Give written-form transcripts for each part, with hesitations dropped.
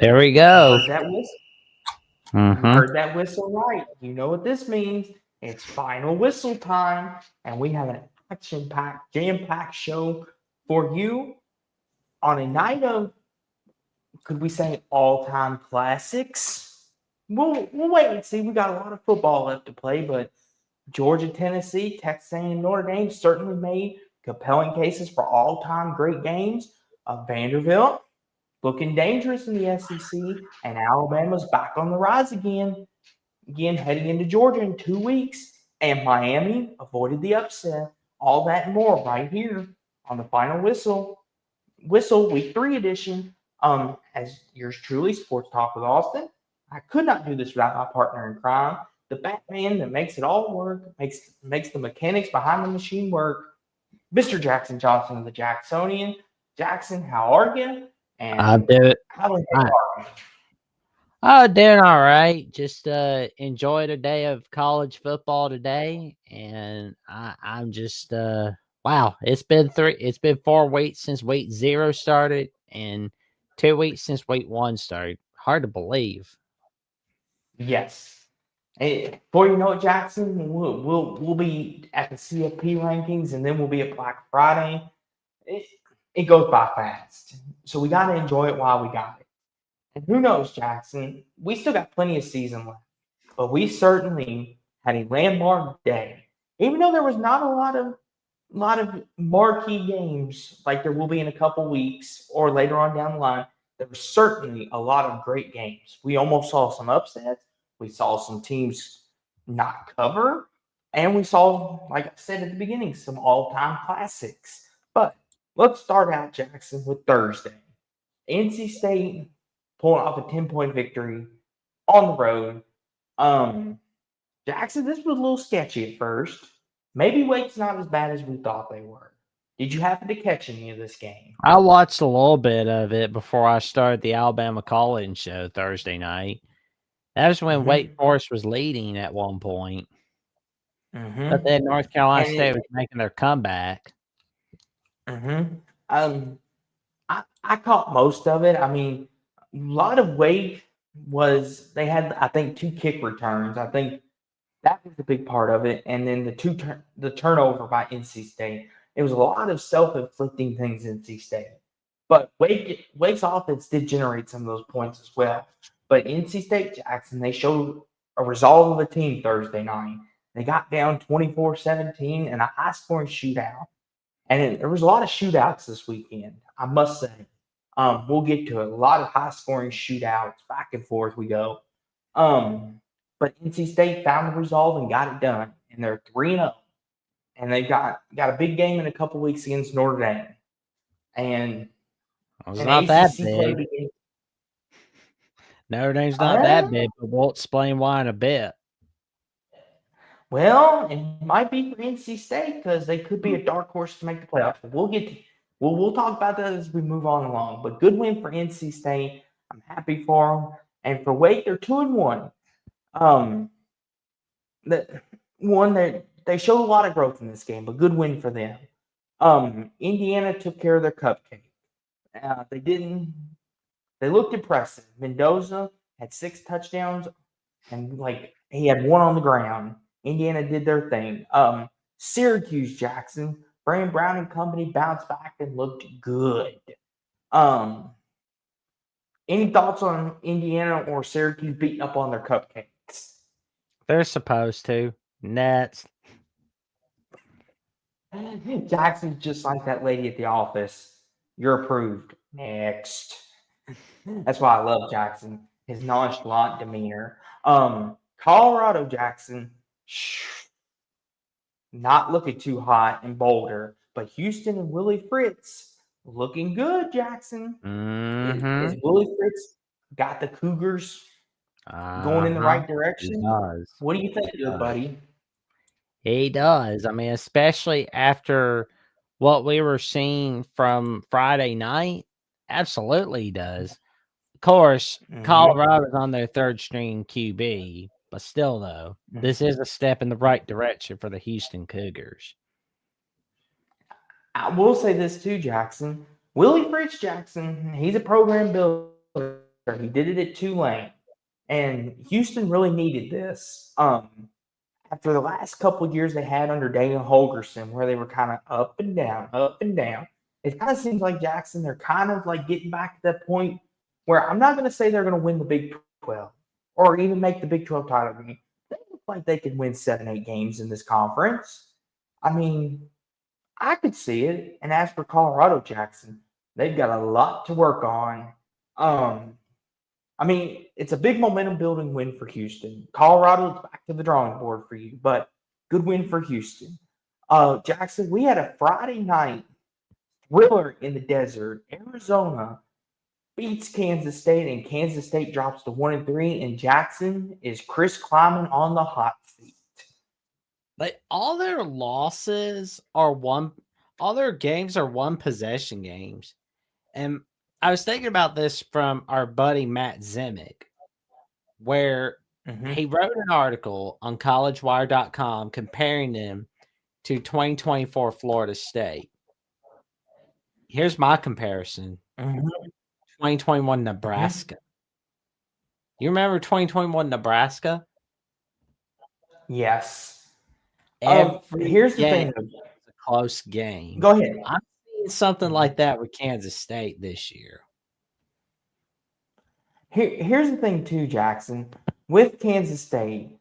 There we go. Heard that whistle? Mm-hmm. You heard that whistle right. You know what this means. It's final whistle time, and we have an action-packed, jam-packed show for you on a night of, could we say, all-time classics? We'll wait and see. We got a lot of football left to play, but Georgia, Tennessee, Texas A&M, Notre Dame certainly made compelling cases for all-time great games. Vanderbilt looking dangerous in the SEC, and Alabama's back on the rise again heading into Georgia in 2 weeks, and Miami avoided the upset. All that and more right here on the Final Whistle Week 3 edition. As yours truly, Sports Talk with Austin. I could not do this without my partner in crime, the Batman that makes it all work, makes the mechanics behind the machine work, Mr. Jackson Johnson of the Jacksonian. Jackson, how are you? And I'll do it. how the heck are you? Oh, doing all right. Just enjoyed a day of college football today, and I'm just wow. It's been 4 weeks since week 0 started, and 2 weeks since week 1 started. Hard to believe. Yes. Before you know it, Jackson, we'll be at the CFP rankings, and then we'll be at Black Friday. It goes by fast, so we got to enjoy it while we got it. And who knows, Jackson? We still got plenty of season left, but we certainly had a landmark day. Even though there was not a lot of marquee games like there will be in a couple weeks or later on down the line, there was certainly a lot of great games. We almost saw some upsets. We saw some teams not cover, and we saw, like I said at the beginning, some all-time classics. But let's start out, Jackson, with Thursday. NC State pulling off a 10-point victory on the road. Jackson, this was a little sketchy at first. Maybe Wake's not as bad as we thought they were. Did you happen to catch any of this game? I watched a little bit of it before I started the Alabama call-in show Thursday night. That was when Wake Forest was leading at one point. But then North Carolina State was making their comeback. I caught most of it. I mean, a lot of Wake they had, I think, 2 kick returns. I think that was a big part of it. And then the turnover by NC State. It was a lot of self-inflicting things in NC State. But Wake's offense did generate some of those points as well. But NC State, Jackson, they showed a resolve of a team Thursday night. They got down 24-17 in a high-scoring shootout. And there was a lot of shootouts this weekend, I must say. We'll get to it. A lot of high-scoring shootouts. Back and forth we go. But NC State found the resolve and got it done. And they're 3-0. And they got a big game in a couple weeks against Notre Dame. And it's not that big. Notre Dame's not that big, but we'll explain why in a bit. Well, it might be for NC State because they could be a dark horse to make the playoffs. But we'll talk about that as we move on along. But good win for NC State. I'm happy for them. And for Wake, they're 2-1. They showed a lot of growth in this game, but good win for them. Indiana took care of their cupcake. They looked impressive. Mendoza had 6 touchdowns and like he had one on the ground. Indiana did their thing. Syracuse, Jackson, Brandon Brown and company bounced back and looked good. Um, any thoughts on Indiana or Syracuse beating up on their cupcakes? They're supposed to. Nets. Jackson's just like that lady at the office. You're approved. Next. That's why I love Jackson. His nonchalant demeanor. Colorado, Jackson, not looking too hot in Boulder, but Houston and Willie Fritz looking good, Jackson. Is Willie Fritz got the Cougars going in the right He direction? does. What do you think, good buddy? He does. I mean, especially after what we were seeing from Friday night. Absolutely he does. Of course, Colorado's on their third string QB, but still, though, this is a step in the right direction for the Houston Cougars. I will say this too, Jackson. Willie Fritz Jackson, he's a program builder. He did it at Tulane. And Houston really needed this. After the last couple of years they had under Daniel Holgerson, where they were kind of up and down, it kind of seems like Jackson, they're kind of like getting back to that point where I'm not going to say they're going to win the Big 12 or even make the Big 12 title game. They look like they could win 7-8 games in this conference. I mean, I could see it. And as for Colorado, Jackson, they've got a lot to work on. I mean, it's a big momentum building win for Houston. Colorado is back to the drawing board for you, but good win for Houston. Jackson, we had a Friday night thriller in the desert. Arizona beats Kansas State, and Kansas State drops to 1-3, and Jackson is Chris Kleiman on the hot seat. But all their losses are all their games are one possession games. And I was thinking about this from our buddy Matt Zimick, where he wrote an article on collegewire.com comparing them to 2024 Florida State. Here's my comparison. 2021 Nebraska. You remember 2021 Nebraska? Yes. Here's the thing. It's a close game. Go ahead. I'm seeing something like that with Kansas State this year. Here's the thing, too, Jackson. With Kansas State,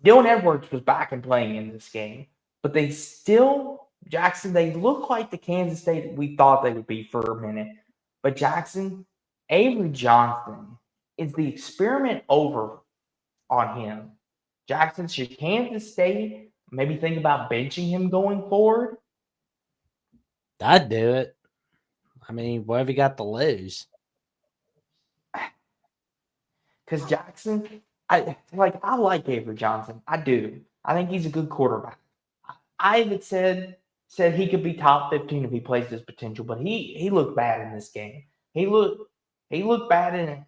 Dylan Edwards was back and playing in this game, but they still, Jackson, they look like the Kansas State that we thought they would be for a minute. But Jackson, Avery Johnson, is the experiment over on him? Jackson, should Kansas State maybe think about benching him going forward? I'd do it. I mean, what have you got to lose? Because Jackson, I like Avery Johnson. I do. I think he's a good quarterback. I even said he could be top 15 if he plays his potential, but he looked bad in this game. He looked bad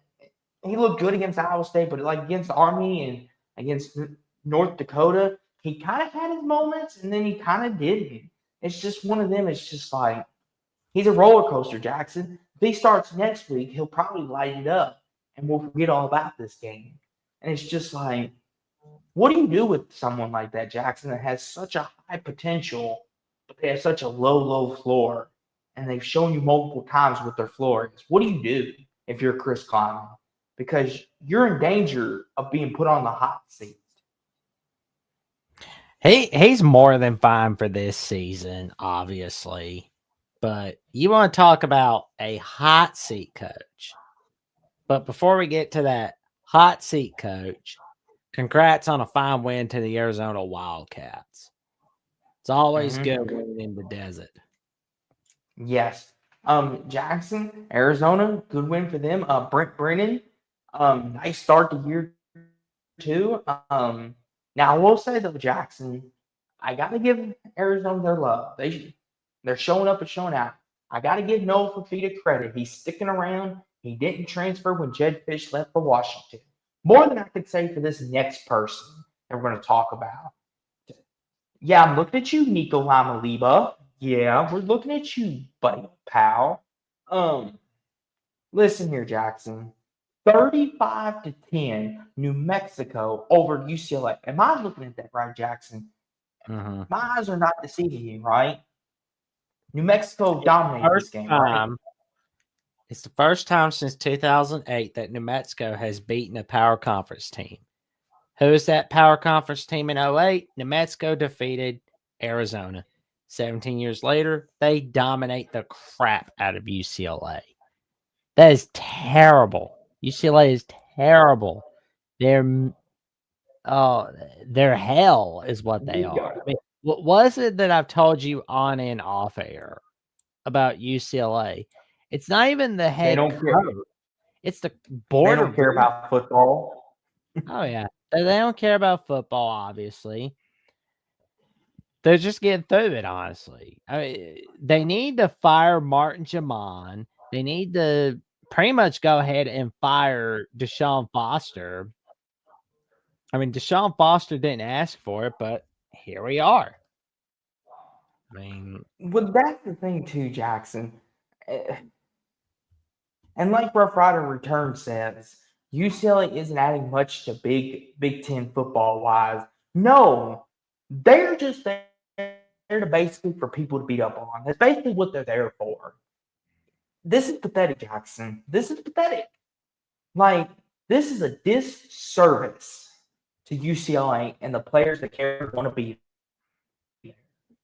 he looked good against Iowa State, but like against Army and against North Dakota, he kind of had his moments and then he kind of didn't. It's just one of them. It's just like he's a roller coaster, Jackson. If he starts next week, he'll probably light it up and we'll forget all about this game. And it's just like, what do you do with someone like that, Jackson, that has such a high potential, but they have such a low floor? And they've shown you multiple times what their floor is. What do you do if you're Chris Kleiman? Because you're in danger of being put on the hot seat. He's more than fine for this season, obviously. But you want to talk about a hot seat coach. But before we get to that hot seat coach, congrats on a fine win to the Arizona Wildcats. It's always good winning in the desert. Yes. Jackson, Arizona, good win for them. Brent Brennan, nice start to year 2. Now I will say though, Jackson, I got to give Arizona their love. They're showing up and showing out. I got to give Noah Fafita credit. He's sticking around. He didn't transfer when Jed Fish left for Washington. More than I could say for this next person that we're going to talk about. Yeah, I'm looking at you, Nico Lamaliba. Yeah, we're looking at you, buddy, pal. Listen here, Jackson. 35-10, New Mexico over UCLA. Am I looking at that right, Jackson? Mm-hmm. My eyes are not deceiving you, right? New Mexico dominated this game, right? It's the first time since 2008 that New Mexico has beaten a power conference team. Who is that power conference team in 08? New Mexico defeated Arizona. 17 years later, they dominate the crap out of UCLA. That is terrible. UCLA is terrible. They're they're hell is what they are. I mean, what was it that I've told you on and off air about UCLA? It's not even the They head don't care. coach. It's the They board don't of care about football. Oh yeah, they don't care about football. Obviously, they're just getting through it. Honestly, I mean, they need to fire Martin Jamon. They need to pretty much go ahead and fire Deshaun Foster. I mean, Deshaun Foster didn't ask for it, but here we are. I mean, Well, that's the thing too, Jackson. Eh, And like Rough Rider Return says, UCLA isn't adding much to Big Ten football wise. No, they're just there to basically for people to beat up on. That's basically what they're there for. This is pathetic, Jackson. This is pathetic. Like, this is a disservice to UCLA and the players that care want to be there,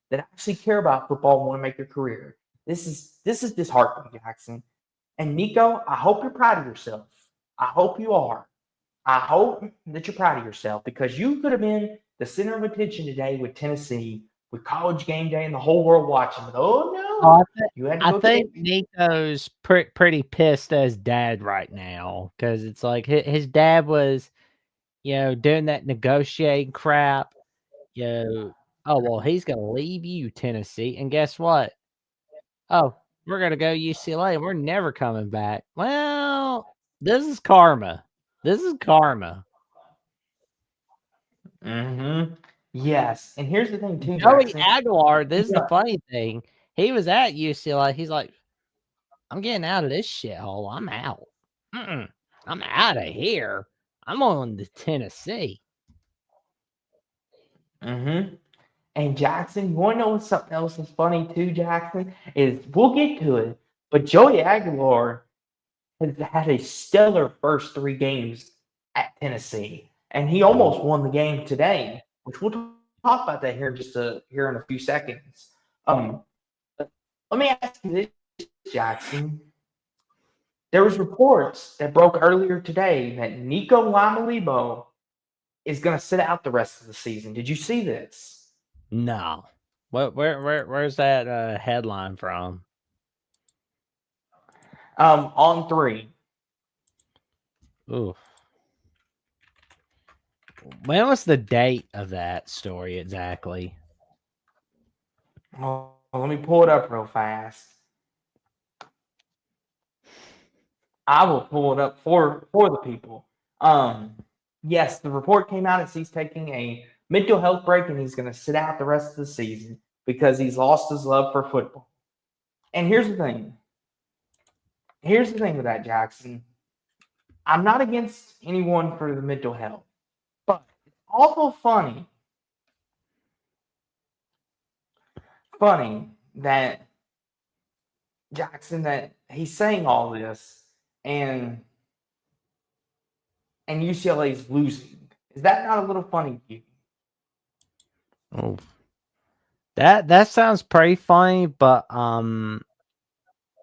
that actually care about football and want to make a career. This is disheartening, Jackson. And Nico, I hope you're proud of yourself. I hope you are. I hope that you're proud of yourself because you could have been the center of attention today with Tennessee, with College Game Day and the whole world watching. But oh no, you had to I go think Nico's pretty pissed at his dad right now because it's like his dad was, doing that negotiating crap. Oh well, he's gonna leave you, Tennessee, and guess what? Oh, we're gonna go UCLA. We're never coming back. Well, this is karma. This is karma. Mm-hmm. Yes. And here's the thing, too, Joey Jackson. Aguilar, this is the Yeah. funny thing. He was at UCLA. He's like, I'm getting out of this shithole. I'm out. I'm out of here. I'm on to Tennessee. Mm-hmm. And Jackson, you want to know what something else is funny, too, Jackson? Is we'll get to it, but Joey Aguilar has had a stellar first 3 games at Tennessee, and he almost won the game today, which we'll talk about that here in a few seconds. Let me ask you this, Jackson. There was reports that broke earlier today that Nico Lamalibo is going to sit out the rest of the season. Did you see this? No. Where's that headline from? On 3. Ooh. When was the date of that story exactly? Oh, let me pull it up real fast. I will pull it up for the people. Yes, the report came out as he's taking a mental health break and he's going to sit out the rest of the season because he's lost his love for football. And here's the thing. Here's the thing with that, Jackson. I'm not against anyone for the mental health, but it's awful funny that Jackson that he's saying all this and UCLA is losing. Is that not a little funny to you? Oh. That sounds pretty funny, but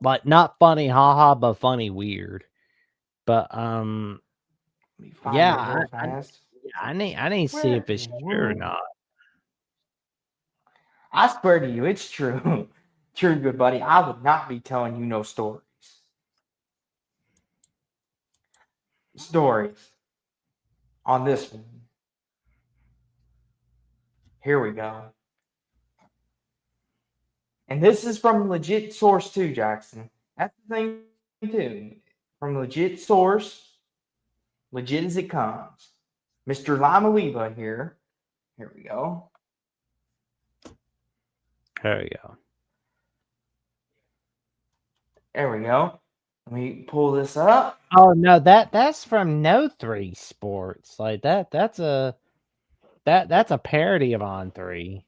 like not funny haha, but funny weird. But Let me find yeah, it real fast. I need to see if it's true or not. I swear to you, it's true. True, good buddy. I would not be telling you no stories. Stories on this one. Here we go. And this is from legit source too, Jackson. That's the thing too. From legit source, legit as it comes. Mr. Lamaliba here. Here we go. There you go. There we go. Let me pull this up. Oh no, that's from No 3 Sports. Like that's a parody of On 3.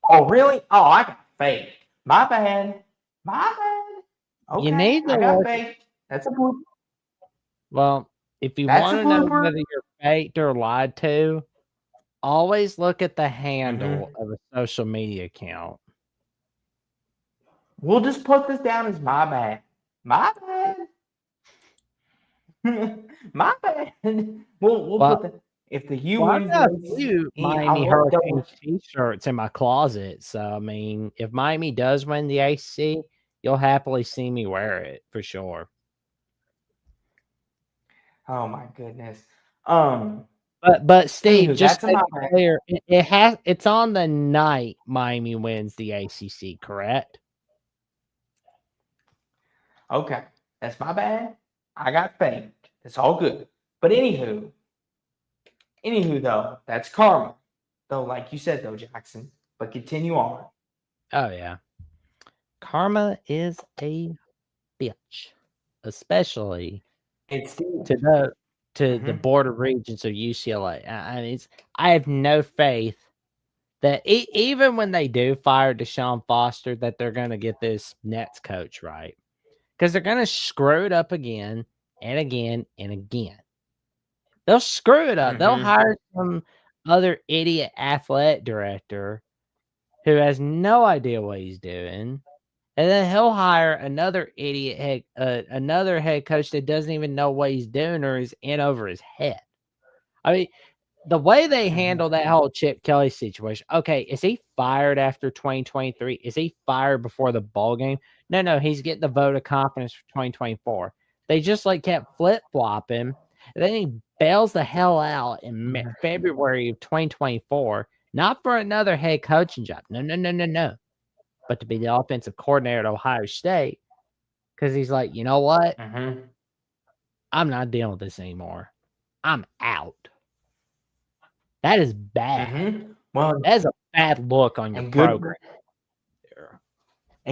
Oh, really? Oh, I got faked. My bad. My bad. You Okay, need to I got look. faked. That's a blooper. Well, if you That's a want to know blooper. whether you're faked or lied to, always look at the handle Mm-hmm. of a social media account. We'll just put this down as my bad. My bad. My bad. We'll Well, put the if the U I've wins the got a few ACC, I Miami won't double. Hurricanes t-shirts in my closet. So I mean, if Miami does win the ACC, you'll happily see me wear it for sure. Oh my goodness. But Steve, Anywho, just that's a to my be bad. clear, it's on the night Miami wins the ACC, correct? Okay, that's my bad. I got faked. It's all good. But anywho though, that's karma. Though, like you said though, Jackson. But continue on. Oh yeah. Karma is a bitch, especially It's to the mm-hmm. border regions of UCLA. I mean, I have no faith that even when they do fire Deshaun Foster, that they're going to get this Nets coach right, because they're going to screw it up again and again and again. They'll screw it up. They'll Mm-hmm. hire some other idiot athletic director who has no idea what he's doing. And then he'll hire another another head coach that doesn't even know what he's doing or is in over his head. I mean, the way they Mm-hmm. handle that whole Chip Kelly situation. Okay, is he fired after 2023? Is he fired before the ball game? No, he's getting the vote of confidence for 2024. They just like kept flip flopping. And then he bails the hell out in Mm-hmm. February of 2024, not for another head coaching job. No, but to be the offensive coordinator at Ohio State, because he's like, you know what? Mm-hmm. I'm not dealing with this anymore. I'm out. That is bad. Mm-hmm. Well, That is a bad look on your and program.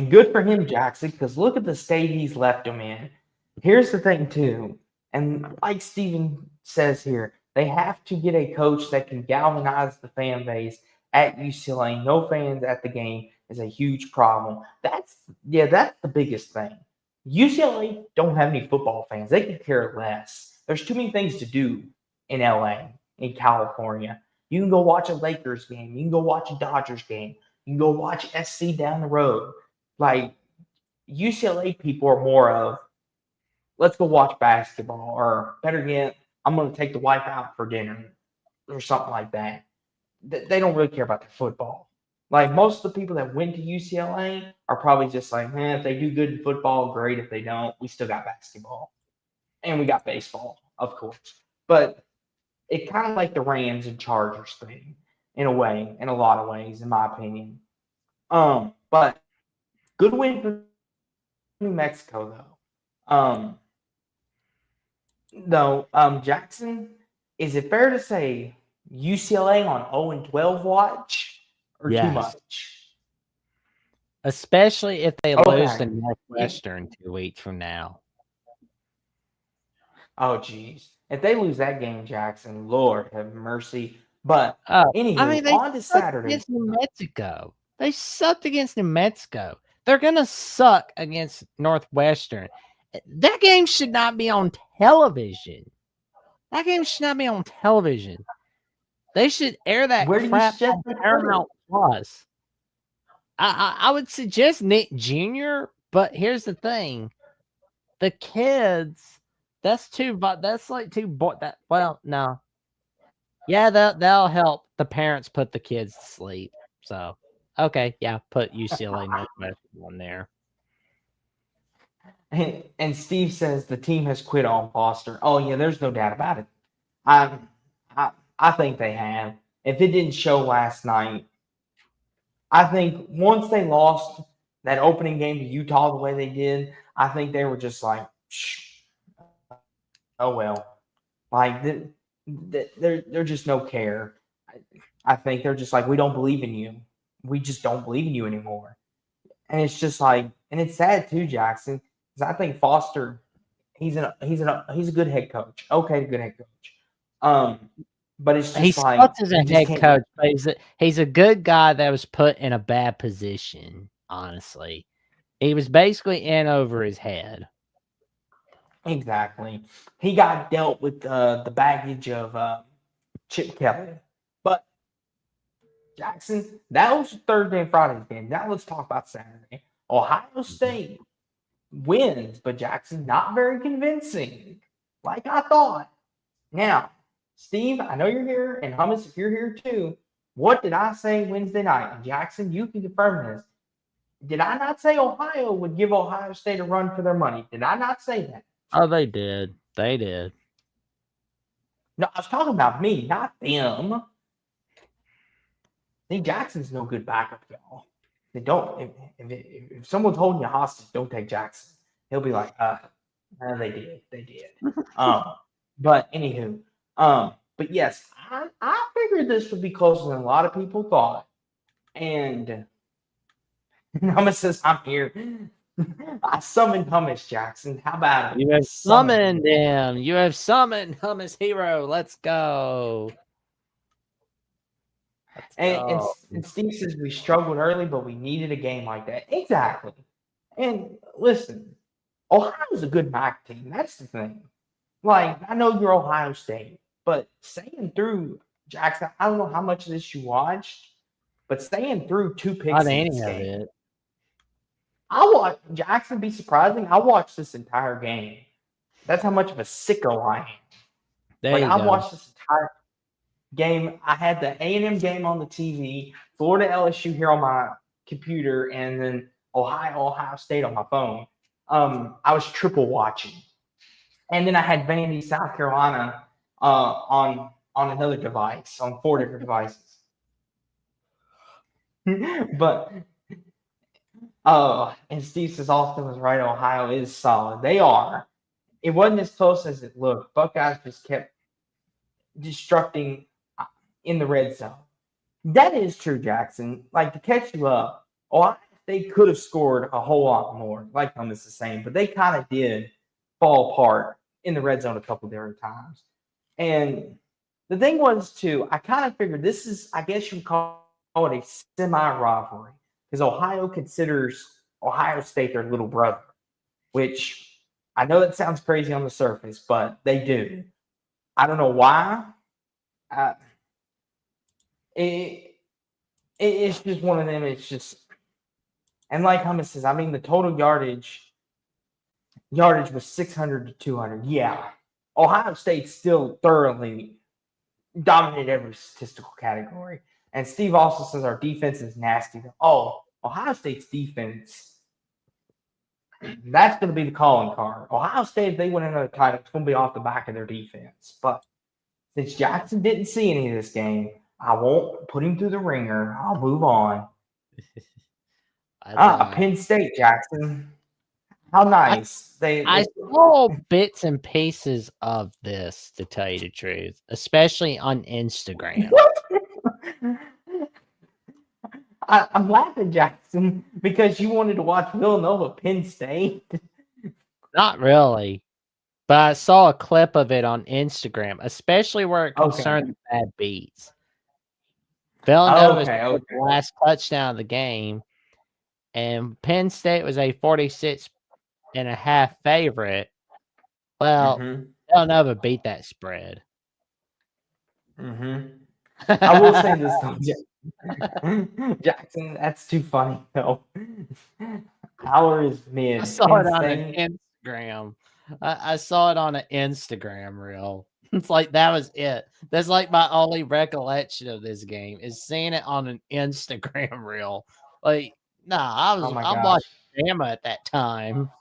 good for him, Jackson, because look at the state he's left him in. Here's the thing, too, and like Steven says here, they have to get a coach that can galvanize the fan base at UCLA. No fans at the game is a huge problem. That's the biggest thing. UCLA don't have any football fans. They could care less. There's too many things to do in LA, in California. You can go watch a Lakers game. You can go watch a Dodgers game. You can go watch SC down the road. Like UCLA people are more of, let's go watch basketball, or better yet, I'm going to take the wife out for dinner or something like that. They don't really care about their football. Like most of the people that went to UCLA are probably just like, if they do good in football, great. If they don't, we still got basketball and we got baseball, of course. But it kind of like the Rams and Chargers thing in a way, in a lot of ways, in my opinion. But good win for New Mexico though. Jackson, is it fair to say UCLA on 0-12 watch or too Yes. much? Especially if they lose to Okay. Northwestern 2 weeks from now. Oh, geez. If they lose that game, Jackson, Lord have mercy. But Oh, I anywho, mean, they on to sucked Saturday. against New Mexico. They sucked against New Mexico. They're going to suck against Northwestern. That game should not be on television. That game should not be on television. They should air that Where do you crap suggest on they put it? Paramount Plus. I would suggest Nick Jr., but here's the thing. The kids, that's like too, no. Yeah, that'll help the parents put the kids to sleep. So, okay, yeah, put UCLA Northwestern on there. And Steve says the team has quit on Foster. Oh yeah, there's no doubt about it. I I think they have. If it didn't show last night, I think once they lost that opening game to Utah the way they did, I think they were just like, oh well, like they're just no care. I think they're just like, we don't believe in you. We just don't believe in you anymore. And it's just like, and it's sad too, Jackson, because I think Foster, he's a good head coach. Okay, good head coach. But it's He just like sucks as you a just head can't coach, but he's a good guy that was put in a bad position, honestly. He was basically in over his head. exactly. He got dealt with the baggage of Chip Kelly, but Jackson, that was Thursday and Friday's game. Now let's talk about Saturday. Ohio State wins, but Jackson not very convincing, like I thought. Now, Steve, I know you're here, and Hummus, if you're here too, what did I say Wednesday night? And Jackson, you can confirm this. Did I not say Ohio would give Ohio State a run for their money? Did I not say that? Oh, they did. They did. No, I was talking about me, not them. See, Jackson's no good backup, y'all. They don't. If someone's holding you hostage, don't take Jackson. He'll be like, they did. But anywho, but yes, I figured this would be closer than a lot of people thought. And Hummus says, I'm here. I summoned Hummus, Jackson. How about it? You have summoned him. You have summoned Hummus Hero. Let's go. And Steve says we struggled early, but we needed a game like that. Exactly. And listen, Ohio's a good MAC team. That's the thing. Like, I know you're Ohio State, but staying through, Jackson, I don't know how much of this you watched, but staying through 2 picks Not in any this of game. it. I watched Jackson be surprising. I watched this entire game. That's how much of a sicko I am. There Like, you I go. watched this entire game. I had the A&M game on the TV, Florida LSU here on my computer, and then Ohio State on my phone. I was triple watching. And then I had Vandy, South Carolina on another device, on 4 different devices. But and Steve says Austin was right. Ohio is solid. They are. It wasn't as close as it looked. Buckeyes just kept destructing in the red zone. That is true, Jackson. Like, to catch you up, they could have scored a whole lot more, like Thomas is saying, but they kind of did fall apart in the red zone a couple different times. And the thing was, too, I kind of figured this is, I guess you would call it a semi-rivalry, because Ohio considers Ohio State their little brother, which I know that sounds crazy on the surface, but they do. I don't know why. It's just one of them. It's just, and like Hummus says, I mean, the total yardage was 600 to 200. Yeah, Ohio State still thoroughly dominated every statistical category. And Steve also says our defense is nasty. Oh, Ohio State's defense, that's going to be the calling card. Ohio State, if they win another title, it's going to be off the back of their defense. But since Jackson didn't see any of this game, I won't put him through the ringer. I'll move on. Penn State, Jackson. How nice. I saw bits and pieces of this, to tell you the truth, especially on Instagram. I'm laughing, Jackson, because you wanted to watch Villanova Penn State. Not really. But I saw a clip of it on Instagram, especially where it concerned the bad beats. Villanova scored the last touchdown of the game, and Penn State was a 46.5 favorite. Well, Villanova beat that spread. I will say this though, Jackson, that's too funny though. Howler is mid. I saw it on an Instagram. I saw it on an Instagram reel. It's like that was it. That's like my only recollection of this game is seeing it on an Instagram reel. Like, nah, I'm watching Bama at that time.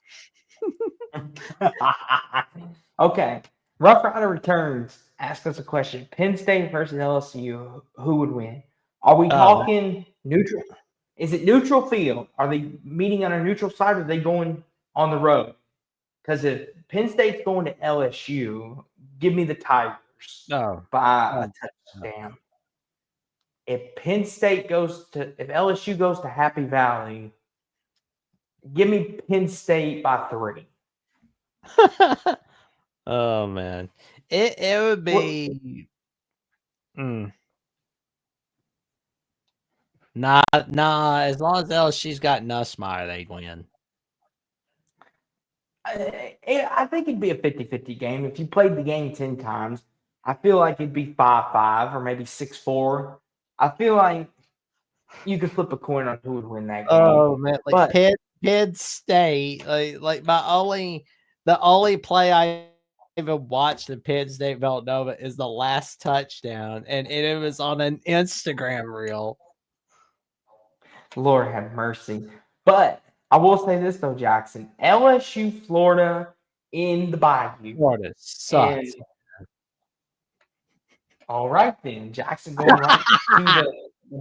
Okay. Rough Rider returns. Ask us a question. Penn State versus LSU. Who would win? Are we talking neutral? Is it neutral field? Are they meeting on a neutral side or are they going on the road? Because if Penn State's going to LSU, give me the Tigers by a touchdown. If LSU goes to Happy Valley, Give me Penn State by 3. Oh man, it would What? be. Nah. As long as LSU's got Nussmeier, they'd win. I think it'd be a 50-50 game. If you played the game 10 times, I feel like it'd be 5-5 or maybe 6-4. I feel like you could flip a coin on who would win that game. Oh man, like But Penn State, like the only play I even watched in Penn State Villanova is the last touchdown, and it was on an Instagram reel. Lord have mercy. But I will say this though, Jackson, LSU, Florida in the Bayou, Florida and sucks. all right then, Jackson going right to the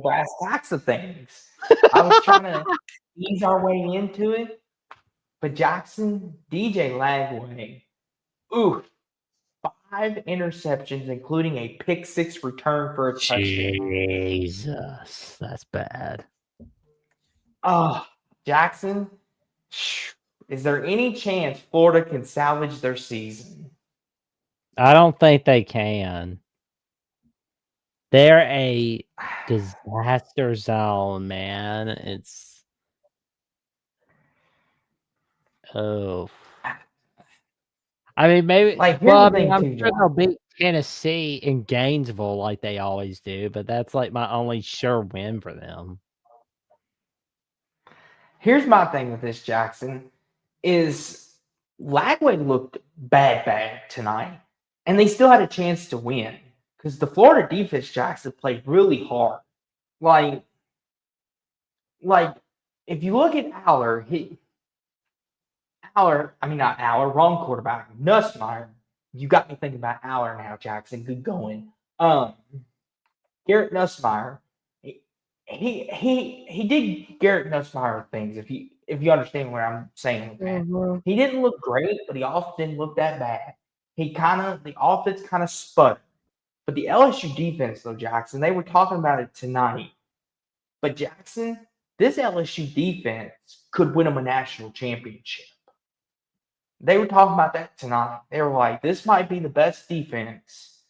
brass tacks of things. I was trying to ease our way into it, but Jackson, DJ Lagway, ooh, 5 interceptions, including a pick 6 return for a touchdown. Jesus, that's bad. Oh, Jackson, is there any chance Florida can salvage their season? I don't think they can. They're a disaster zone, man. It's oh. I mean, maybe. Like, here's Well, the I mean, thing, I'm too, sure Jack. they'll beat Tennessee in Gainesville like they always do, but that's like my only sure win for them. Here's my thing with this, Jackson, is Lagway looked bad tonight, and they still had a chance to win because the Florida defense, Jackson, played really hard. Like if you look at not Aller, wrong quarterback, Nussmeier. You got me thinking about Aller now, Jackson. Good going. Garrett Nussmeier, he did Garrett Nussmeier things. If you understand what I'm saying, man, he didn't look great, but he also didn't look that bad. The offense kind of sputtered. But the LSU defense, though, Jackson, they were talking about it tonight. But Jackson, this LSU defense could win them a national championship. They were talking about that tonight. They were like, this might be the best defense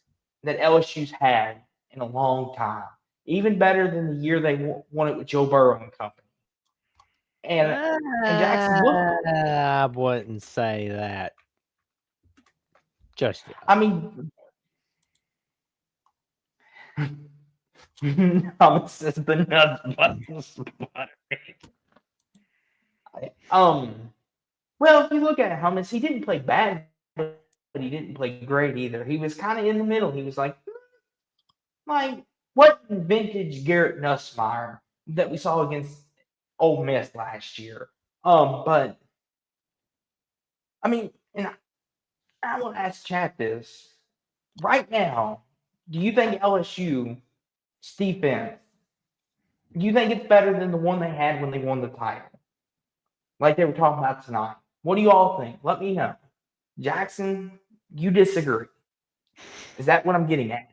that LSU's had in a long time. Even better than the year they won it with Joe Burrow and company. And Jackson, look. I wouldn't say that just yet. I mean, Thomas is the nuts buttons. Well, if you look at Hummus, he didn't play bad, but he didn't play great either. He was kind of in the middle. He was like what vintage Garrett Nussmeier that we saw against Ole Miss last year. But I mean, and I want to ask Chad this right now. Do you think LSU's defense? Do you think it's better than the one they had when they won the title, like they were talking about tonight? What do you all think? Let me know. Jackson, you disagree. Is that what I'm getting at?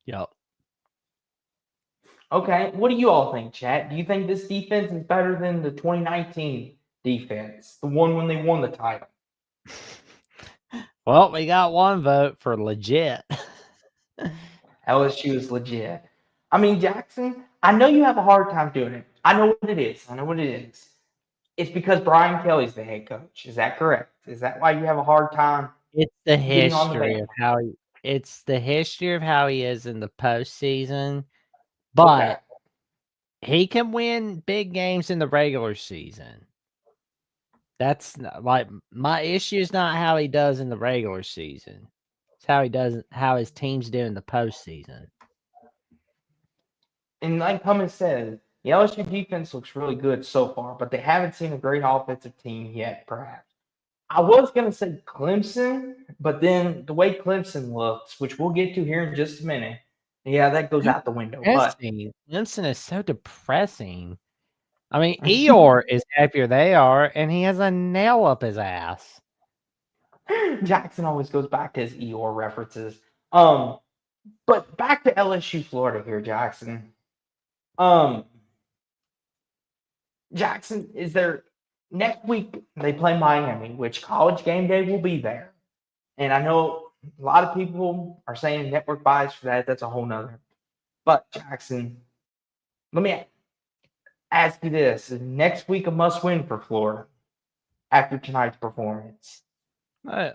Yep. Okay. What do you all think, Chad? Do you think this defense is better than the 2019 defense, the one when they won the title? Well, we got one vote for legit. LSU is legit. I mean, Jackson, I know you have a hard time doing it. I know what it is. It's because Brian Kelly's the head coach. Is that correct? Is that why you have a hard time? It's the getting on the history of how he is in the postseason, Okay. but he can win big games in the regular season. That's like my issue is not how he does in the regular season. It's how his teams do in the postseason. And like Cummins said, the LSU defense looks really good so far, but they haven't seen a great offensive team yet, perhaps. I was going to say Clemson, but then the way Clemson looks, which we'll get to here in just a minute, yeah, that goes out the window. But Clemson is so depressing. I mean, Eeyore is happier they are, and he has a nail up his ass. Jackson always goes back to his Eeyore references. But back to LSU, Florida here, Jackson. Jackson, is there next week they play Miami, which College Game Day will be there. And I know a lot of people are saying network bias for that. That's a whole nother. But Jackson, let me ask you this: is next week a must-win for Florida after tonight's performance?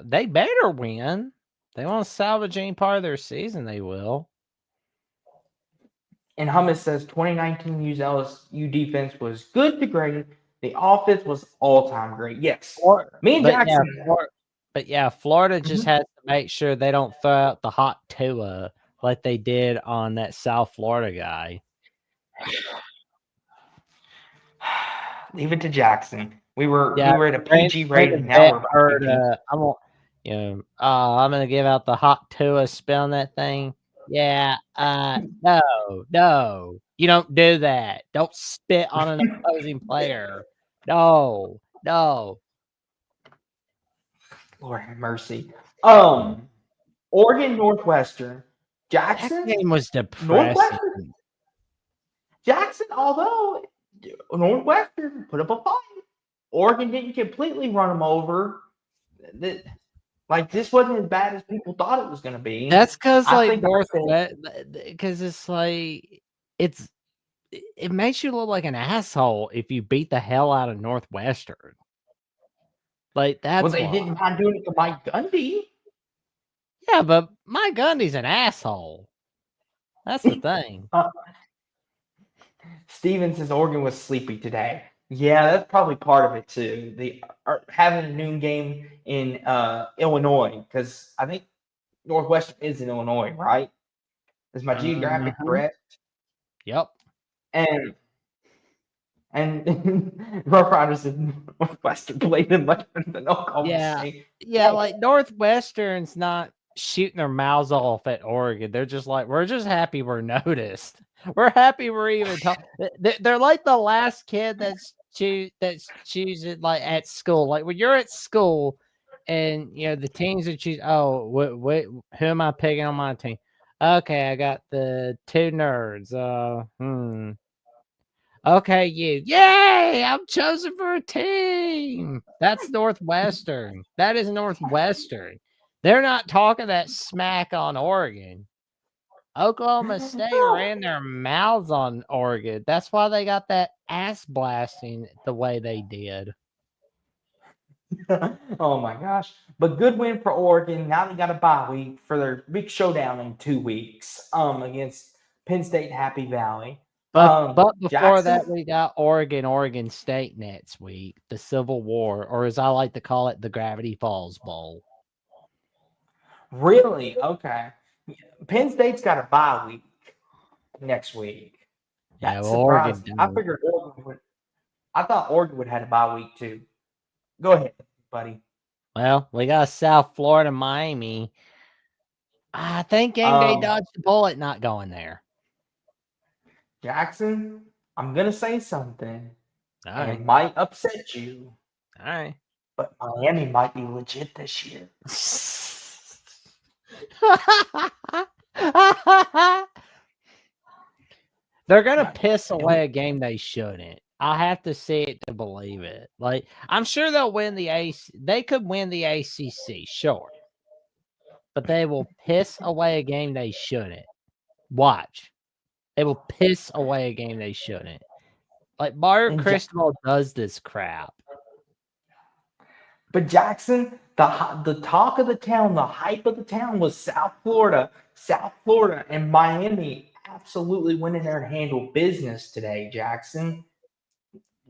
They better win. They want to salvage any part of their season. They will. And Hummus says 2019 LSU defense was good to great. The offense was all-time great. Yes, me and Jackson. Florida just has to make sure they don't throw out the hot Tua like they did on that South Florida guy. Leave it to Jackson. We were at a PG rating. Now we're PG. I'm gonna give out the hot Tua spell on that thing. Yeah, no, you don't do that. Don't spit on an opposing player. No. Lord have mercy. Oregon Northwestern. Jackson. That game was depressing. Northwestern. Jackson, although Northwestern put up a fight, Oregon didn't completely run them over. This wasn't as bad as people thought it was going to be. That's because because it's like it makes you look like an asshole if you beat the hell out of Northwestern. Like that's well, they didn't mind doing it to Mike Gundy. Yeah, but Mike Gundy's an asshole. That's the thing. Steven says Oregon was sleepy today. Yeah, that's probably part of it too. They are having a noon game in Illinois because I think Northwestern is in Illinois, right? Is my geographic correct? Yep. And Rough Riders said Northwestern played them much better than Oklahoma State. Yeah, like Northwestern's not shooting their mouths off at Oregon. They're just like, we're just happy we're noticed. We're happy we're even talking. They're like the last kid that's choosing like at school. Like when you're at school and the teams that choose. Oh, who am I picking on my team? Okay, I got the two nerds. Okay, you. Yay! I'm chosen for a team. That's Northwestern. That is Northwestern. They're not talking that smack on Oregon. Oklahoma State ran their mouths on Oregon. That's why they got that ass blasting the way they did. Oh my gosh. But good win for Oregon. Now they got a bye week for their big showdown in 2 weeks against Penn State Happy Valley. But before Jackson? that, we got Oregon State next week, the Civil War, or as I like to call it, the Gravity Falls Bowl. Really? Okay. Penn State's got a bye week next week. That's surprising. I figured Oregon would. I thought Oregon would have had a bye week too. Go ahead, buddy. Well, we got South Florida, Miami. I think Game Day dodged the bullet not going there. Jackson, I'm going to say something. All right. It might upset you. All right. But Miami might be legit this year. They're going to piss away a game they shouldn't. I have to see it to believe it. Like, I'm sure they'll win the AC. They could win the ACC, sure. But they will piss away a game they shouldn't. Watch. They will piss away a game they shouldn't. Like, Mario Cristobal does this crap. But Jackson, the talk of the town, the hype of the town was South Florida. South Florida and Miami absolutely went in there and handled business today, Jackson.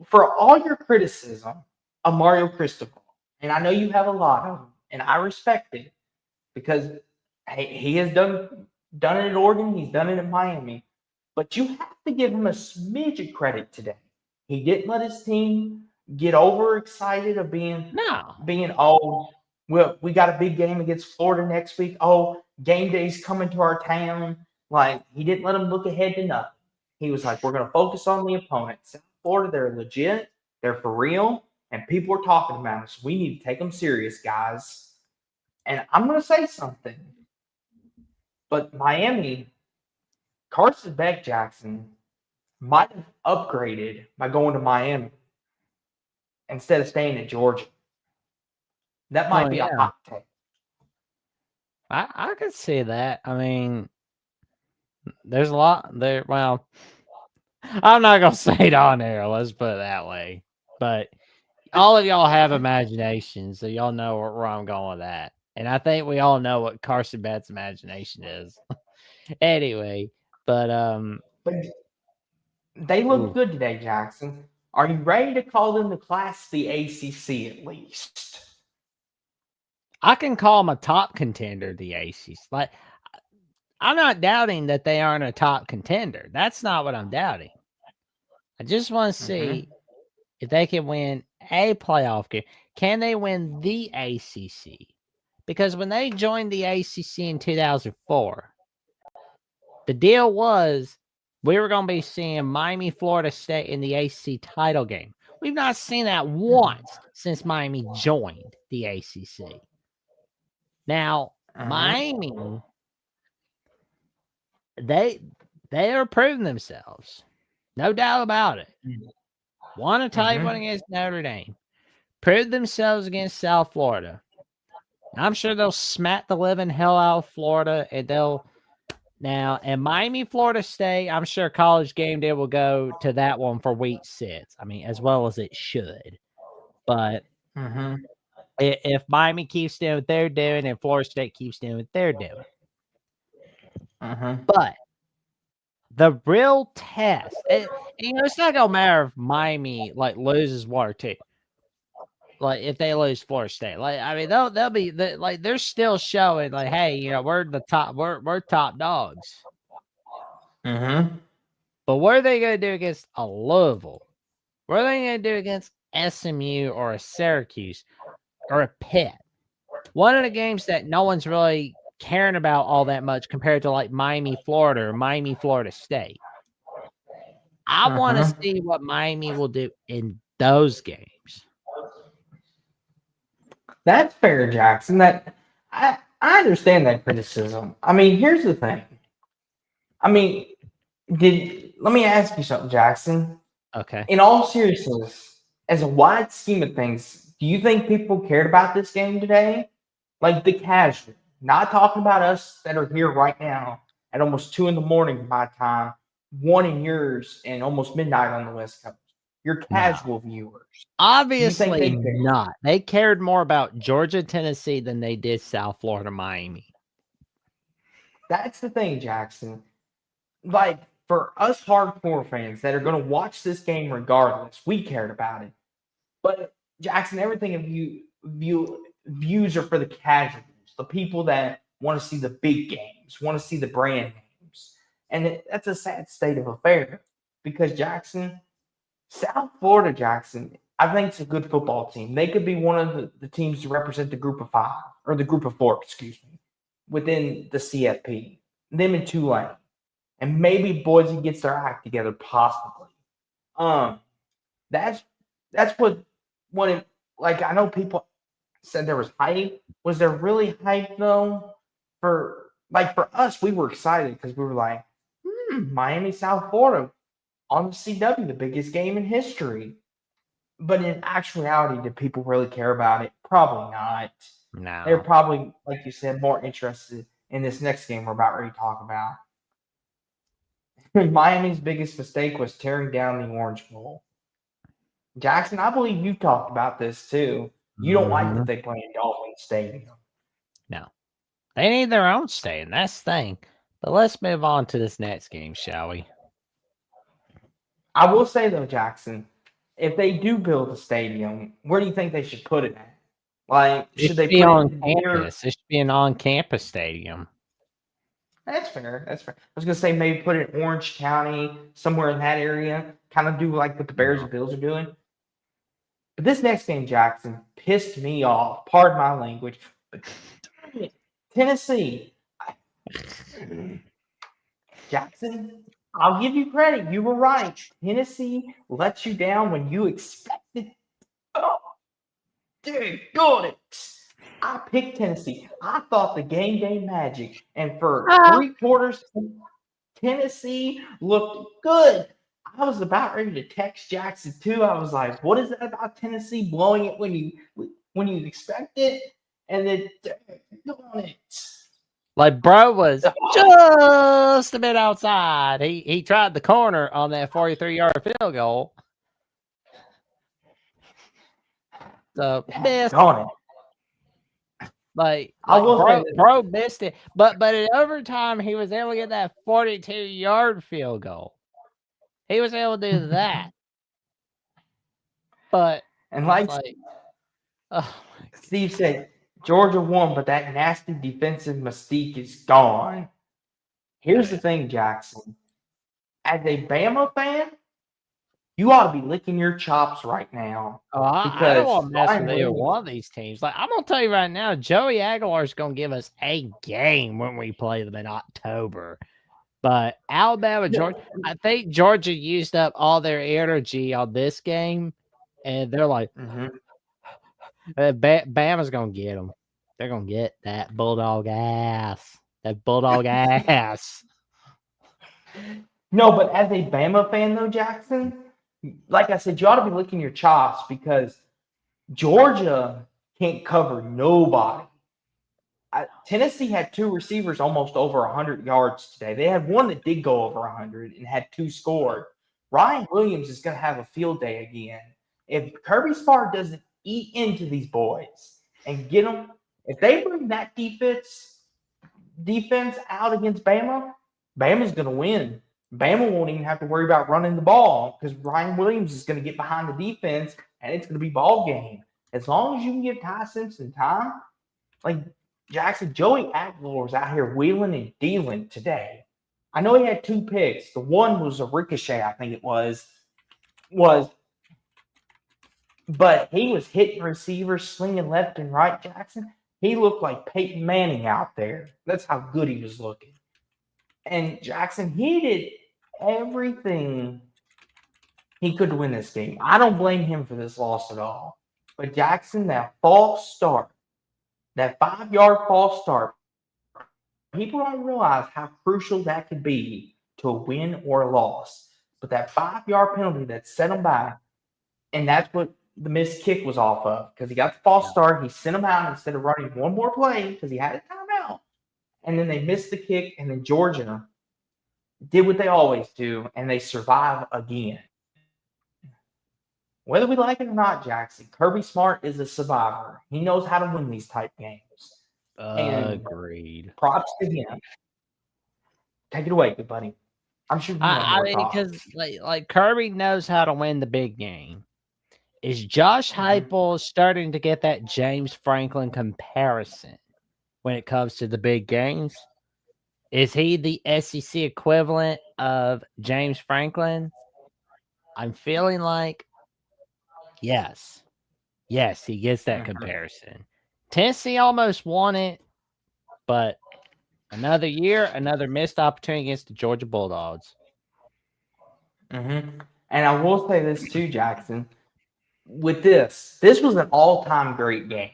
For all your criticism of Mario Cristobal, and I know you have a lot of them, and I respect it because he has done it at Oregon, he's done it at Miami. But you have to give him a smidge of credit today. He didn't let his team get overexcited of being well, we got a big game against Florida next week. Oh, game day's coming to our town. Like, he didn't let them look ahead to nothing. He was like, we're going to focus on the opponent. South Florida, they're legit. They're for real. And people are talking about us. We need to take them serious, guys. And I'm going to say something. But Miami, Carson Beck, Jackson, might have upgraded by going to Miami instead of staying in Georgia. That might be a hot take. I could see that. I mean, there's a lot there. Well, I'm not gonna say it on there. Let's put it that way. But all of y'all have imaginations, so y'all know where I'm going with that. And I think we all know what Carson Bett's imagination is. Anyway, but they look good today, Jackson. Are you ready to call them the class of the ACC at least? I can call them a top contender, the ACC. Like, I'm not doubting that they aren't a top contender. That's not what I'm doubting. I just want to see if they can win a playoff game. Can they win the ACC? Because when they joined the ACC in 2004, the deal was we were going to be seeing Miami, Florida State in the ACC title game. We've not seen that once since Miami joined the ACC. Now, Miami, they are proving themselves. No doubt about it. Won a title one against Notre Dame. Proved themselves against South Florida. I'm sure they'll smack the living hell out of Florida, and and Miami, Florida State, I'm sure College Game Day will go to that one for week 6. I mean, as well as it should. But if Miami keeps doing what they're doing and Florida State keeps doing what they're doing. But the real test, it's not going to matter if Miami loses 1 or 2. Like if they lose Florida State, I mean they'll be they're still showing hey, we're the top, we're top dogs. But what are they going to do against a Louisville? What are they going to do against SMU or a Syracuse or a Pitt? One of the games that no one's really caring about all that much compared to Miami, Florida or Miami, Florida State. I want to see what Miami will do in those games. That's fair, Jackson. That I understand that criticism. I mean, here's the thing. I mean, let me ask you something, Jackson. Okay. In all seriousness, as a wide scheme of things, do you think people cared about this game today? Like the casual, not talking about us that are here right now at almost 2 a.m. my time, 1 in yours, and almost midnight on the West Coast. Your casual viewers. Obviously not. They cared more about Georgia, Tennessee than they did South Florida, Miami. That's the thing, Jackson. For us hardcore fans that are going to watch this game regardless, we cared about it. But, Jackson, everything of views are for the casuals, the people that want to see the big games, want to see the brand names. And that's a sad state of affairs because, Jackson, South Florida, Jackson, I think it's a good football team. They could be one of the teams to represent the group of 5 or the group of 4, within the CFP. Them and Tulane. And maybe Boise gets their act together, possibly. That's what I know people said there was hype. Was there really hype though? For us, we were excited because we were like, Miami, South Florida on the CW, the biggest game in history. But in actuality, did people really care about it? Probably not. No. They're probably, like you said, more interested in this next game we're about ready to talk about. Miami's biggest mistake was tearing down the Orange Bowl. Jackson, I believe you talked about this too. You don't like that they play in Dolphin Stadium. No. They need their own stadium. That's the thing. But let's move on to this next game, shall we? I will say, though, Jackson, if they do build a stadium, where do you think they should put it at? Should they put it on campus? It should be an on-campus stadium. That's fair. I was going to say maybe put it in Orange County, somewhere in that area. Kind of do like what the Bears and Bills are doing. But this next game, Jackson, pissed me off. Pardon my language. But Tennessee. Jackson, I'll give you credit. You were right. Tennessee lets you down when you expected. Oh, dude, got it. I picked Tennessee. I thought the game magic. And for 3 quarters, Tennessee looked good. I was about ready to text Jackson too. I was like, "What is that about Tennessee blowing it when you expect it?" And then doing it. Like, bro was just a bit outside. He tried the corner on that 43-yard field goal. So missed. Darn it. Like I will say bro missed it. But in overtime, he was able to get that 42-yard field goal. He was able to do that. But and it's like oh Steve said, Georgia won, but that nasty defensive mystique is gone. Here's the thing, Jackson. As a Bama fan, you ought to be licking your chops right now. I don't want to mess Ryan with either Williams, one of these teams. Like, I'm gonna tell you right now, Joey Aguilar is gonna give us a game when we play them in October. But Alabama, Georgia, I think Georgia used up all their energy on this game, and they're like, Bama's gonna get them. They're gonna get that bulldog ass. That bulldog ass. No, but as a Bama fan, though, Jackson, like I said, you ought to be licking your chops because Georgia can't cover nobody. Tennessee had two receivers almost over 100 yards today. They had one that did go over 100 and had two scored. Ryan Williams is going to have a field day again. If Kirby Smart doesn't eat into these boys and get them, if they bring that defense out against Bama, Bama's going to win. Bama won't even have to worry about running the ball because Ryan Williams is going to get behind the defense and it's going to be ball game. As long as you can give Ty Simpson time, like Jackson, Joey Aguilar was out here wheeling and dealing today. I know he had two picks. The one was a ricochet, I think it was, but he was hitting receivers, slinging left and right, Jackson. He looked like Peyton Manning out there. That's how good he was looking. And Jackson, he did everything he could to win this game. I don't blame him for this loss at all. But Jackson, that false start, that 5-yard false start, people don't realize how crucial that could be to a win or a loss. But that 5-yard penalty that set them back, and that's what the missed kick was off of because he got the false start. He sent them out instead of running one more play because he had a timeout. And then they missed the kick, and then Georgia did what they always do, and they survive again. Whether we like it or not, Jackson, Kirby Smart is a survivor. He knows how to win these type games. Agreed. Props to him. Take it away, good buddy. I'm sure you I mean, because like Kirby knows how to win the big game. Is Josh Heupel starting to get that James Franklin comparison when it comes to the big games? Is he the SEC equivalent of James Franklin? I'm feeling like yes. Yes, he gets that comparison. Tennessee almost won it, but another year, another missed opportunity against the Georgia Bulldogs. And I will say this too, Jackson. With this was an all-time great game.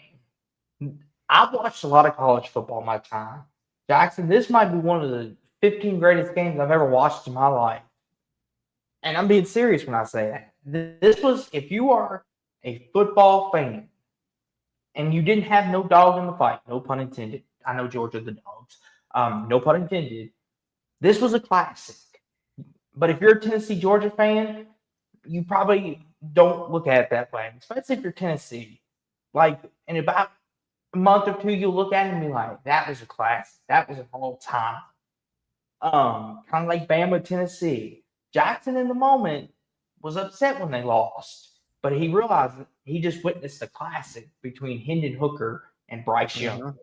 I've watched a lot of college football in my time. Jackson, this might be one of the 15 greatest games I've ever watched in my life. And I'm being serious when I say that. This was, if you are a football fan and you didn't have no dog in the fight, no pun intended. I know Georgia the Dogs. No pun intended. This was a classic. But if you're a Tennessee Georgia fan, you probably don't look at it that way, especially if you're Tennessee. Like in about a month or two, you'll look at it and be like, that was a classic. That was an all-time. Kind of like Bama, Tennessee. Jackson in the moment was upset when they lost, but he realized that he just witnessed a classic between Hendon Hooker and Bryce Young.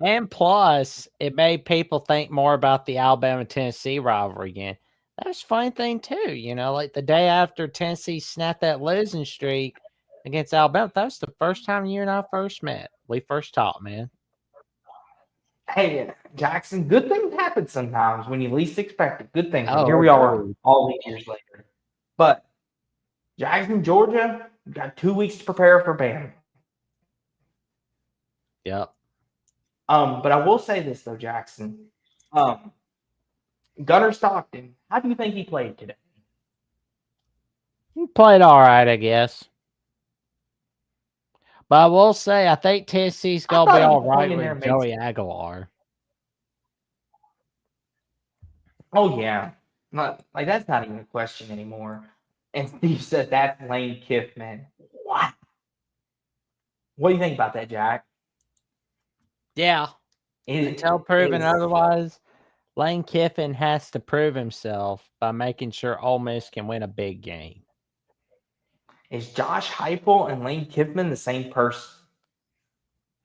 And plus, it made people think more about the Alabama-Tennessee rivalry again. That was a funny thing, too. You know, like the day after Tennessee snapped that losing streak against Alabama, that was the first time you and I first met. We first talked, man. Hey, Jackson, good things happen sometimes when you least expect it. Good things. And here we are all these years later. But Jackson, Georgia, got 2 weeks to prepare for Bama. Yep. But I will say this, though, Jackson. Gunnar Stockton, how do you think he played today? He played all right, I guess. But I will say, I think Tennessee's I gonna be thought he all hung right in there with and made. Joey Aguilar. Oh yeah, like that's not even a question anymore. And Steve said that's Lane Kiffman. What? What do you think about that, Jack? Yeah. Until proven Is otherwise, Lane Kiffin has to prove himself by making sure Ole Miss can win a big game. is Josh Heupel and Lane Kiffman the same person?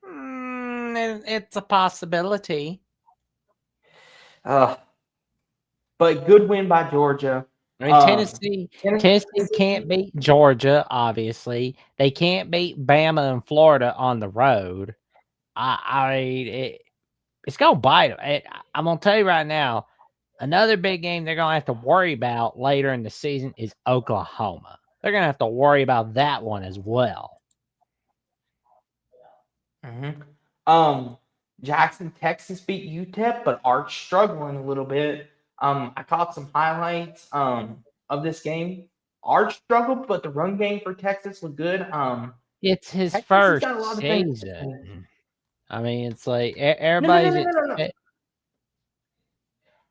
It's a possibility. Uh, but good win by Georgia. I mean, Tennessee can't beat Georgia, obviously. They can't beat Bama and Florida on the road. It's going to bite them. I'm going to tell you right now, another big game they're going to have to worry about later in the season is Oklahoma. They're going to have to worry about that one as well. Jackson, Texas beat UTEP, but Arch struggling a little bit. I caught some highlights of this game. Arch struggled, but the run game for Texas looked good. It's his Texas first has got a lot of season. things. I mean, it's like everybody's. No.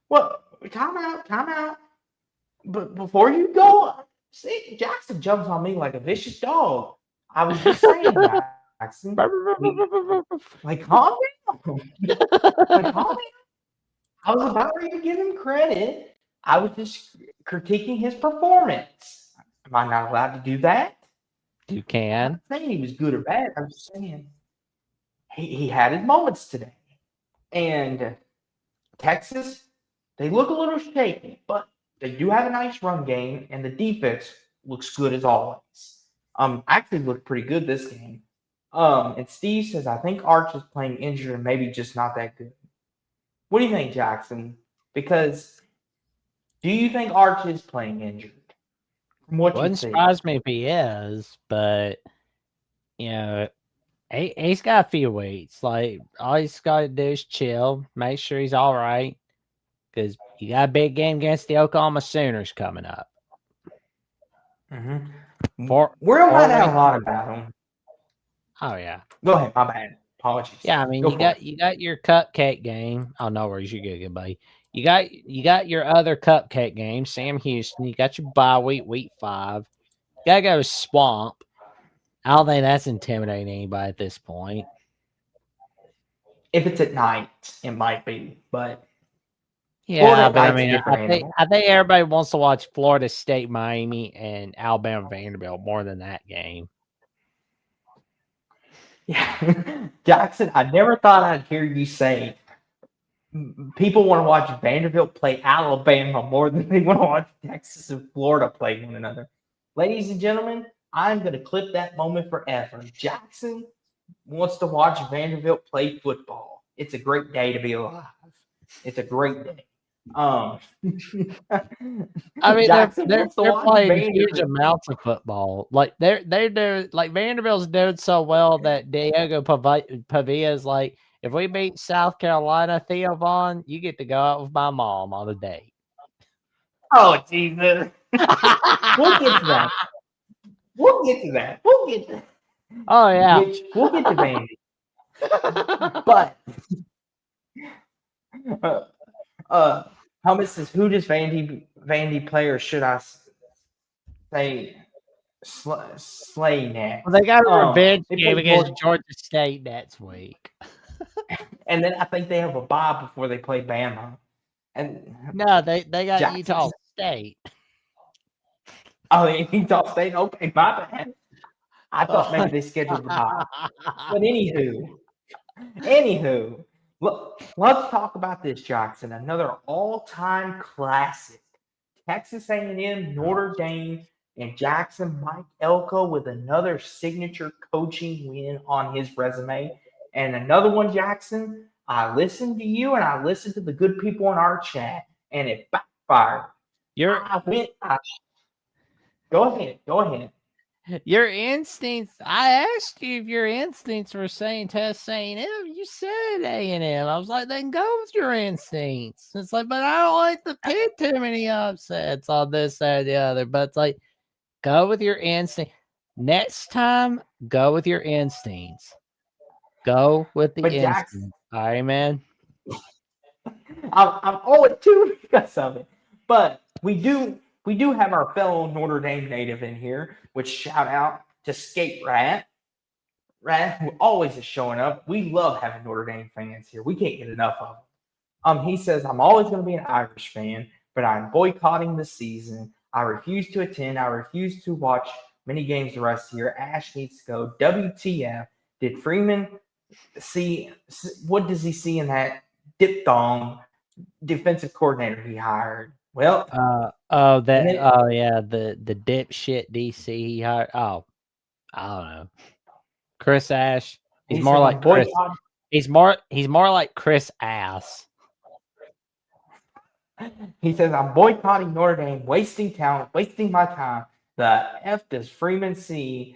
Well, time out. But before you go, see, Jackson jumps on me like a vicious dog. I was just saying, Jackson, like calm down. Like calm down. I was about ready to give him credit. I was just critiquing his performance. Am I not allowed to do that? You I'm can. not saying he was good or bad. I'm just saying he had his moments today. And Texas, they look a little shaky, but they do have a nice run game, and the defense looks good as always. Actually looked pretty good this game. And Steve says, I think Arch is playing injured and maybe just not that good. What do you think, Jackson? Because do you think Arch is playing injured? From what you Wouldn't see. surprise me if he is, but he's got a few weeks. Like all he's got to do is chill, make sure he's all right, because you got a big game against the Oklahoma Sooners coming up. We're gonna find out a lot about him. Oh yeah. Go ahead. My bad. Apologies. Yeah, I mean you got your cupcake game. Oh no worries, you good, buddy. You got your other cupcake game, Sam Houston. You got your bye week 5. You gotta go to Swamp. I don't think that's intimidating anybody at this point. If it's at night, it might be, but yeah, but I mean, I think everybody wants to watch Florida State, Miami, and Alabama Vanderbilt more than that game. Yeah, Jackson, I never thought I'd hear you say people want to watch Vanderbilt play Alabama more than they want to watch Texas and Florida play one another. Ladies and gentlemen, I'm going to clip that moment forever. Jackson wants to watch Vanderbilt play football. It's a great day to be alive. It's a great day. I mean, they're playing huge amounts of football. Like they're doing, like Vanderbilt's doing so well that Diego Pavia is like, if we beat South Carolina, Theo Vaughn, you get to go out with my mom on a date. Oh Jesus! We'll get to that. We'll get to that. Oh yeah. We'll get to Vandy. But Helmet says, who does Vandy play, or should I say slay next? Well, they got a revenge game against Georgia State next week. And then I think they have a bye before they play Bama. And no, they got Utah State. Oh, Utah State? Okay, my bad. I thought maybe they scheduled the bye. But anywho, let's talk about this, Jackson. Another all-time classic. Texas A&M, Notre Dame, and Jackson Mike Elko with another signature coaching win on his resume. And another one, Jackson, I listened to you and I listened to the good people in our chat, and it backfired. Go ahead. Your instincts. I asked you if your instincts were saying Texas A&M. You said A&M. I was like, then go with your instincts. It's like, but I don't like to pick too many upsets on this, that, or the other. But it's like, Go with your instinct. Next time, go with your instincts. Go with the But Jackson, instinct. All right, man. I'm 0-2 because of it. But we do have our fellow Notre Dame native in here, which shout out to Skate Rat, who always is showing up. We love having Notre Dame fans here. We can't get enough of them. He says, I'm always going to be an Irish fan, but I'm boycotting the season. I refuse to attend. I refuse to watch many games the rest of the year. Ash needs to go. WTF? Did Freeman see? What does he see in that diphthong defensive coordinator he hired? Well, and then the dipshit DC he hired. Oh, I don't know. Chris Ash. He's he more says, like I'm Chris. boycotting. He's more like Chris Ass. He says, I'm boycotting Notre Dame, wasting talent, wasting my time. The F does Freeman see?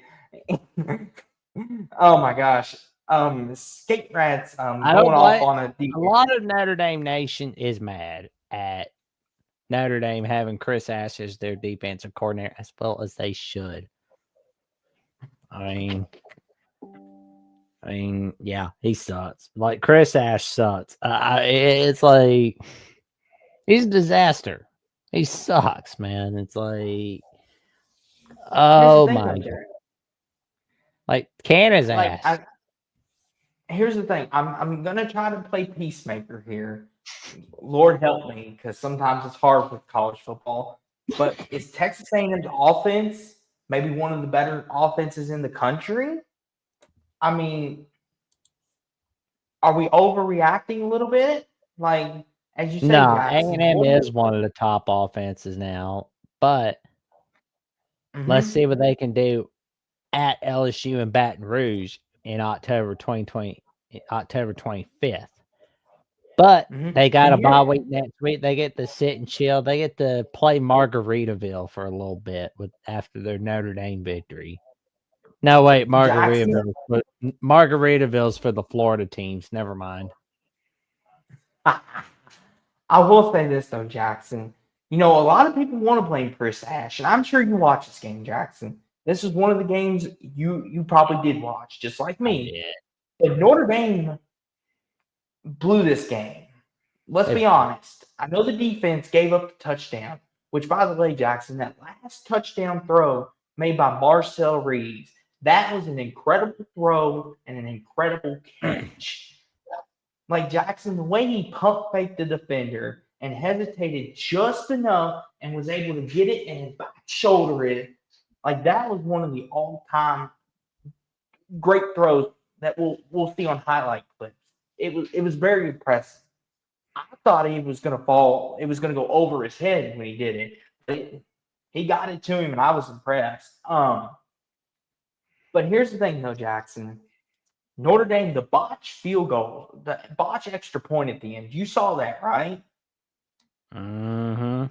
Oh my gosh. Skate Rats I going don't off like on a deep. a lot of Notre Dame Nation is mad at Notre Dame having Chris Ash as their defensive coordinator, as well as they should. I mean, yeah, he sucks. Like Chris Ash sucks. It's like he's a disaster. He sucks, man. It's like, Here's the oh thing, my though, god, Jared. like can his Like, ass. here's the thing. I'm gonna try to play peacemaker here. Lord help me, because sometimes it's hard with college football. But is Texas A&M's offense maybe one of the better offenses in the country? I mean, are we overreacting a little bit? Like, as you say, No, Jackson. A&M is one of the top offenses now, but let's see what they can do at LSU in Baton Rouge in October 2020, October 25th. But they got And a here, bye week next week. They get to sit and chill. They get to play Margaritaville for a little bit after their Notre Dame victory. No, wait, Jackson. Margaritaville's for the Florida teams. Never mind. I will say this though, Jackson. You know, a lot of people want to blame Chris Ash, and I'm sure you watch this game, Jackson. This is one of the games you probably did watch, just like I me. did. But Notre Dame blew this game. Let's be honest. I know the defense gave up the touchdown, which, by the way, Jackson, that last touchdown throw made by Marcel Reeves, that was an incredible throw and an incredible catch. Like Jackson, the way he pump faked the defender and hesitated just enough and was able to get it and back shoulder it, like that was one of the all-time great throws that we'll see on highlight clips. It was very impressive. I thought he was going to fall. It was going to go over his head when he did it. But he got it to him, and I was impressed. But here's the thing, though, Jackson. Notre Dame, the botch field goal, the botch extra point at the end. You saw that, right? Mm-hmm.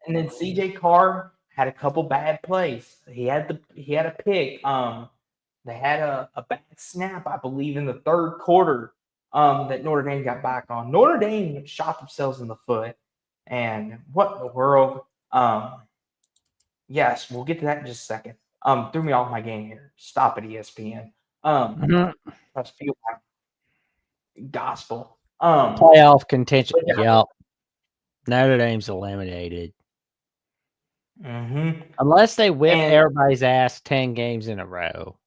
And then CJ Carr had a couple bad plays. He had a pick. They had a bad snap, I believe, in the third quarter. That Notre Dame got back on. Notre Dame shot themselves in the foot. And what in the world? Yes, we'll get to that in just a second. Threw me off my game here. Stop it, ESPN. Let's feel like gospel. Playoff contention. Yep. Notre Dame's eliminated. Unless they whip everybody's ass 10 games in a row.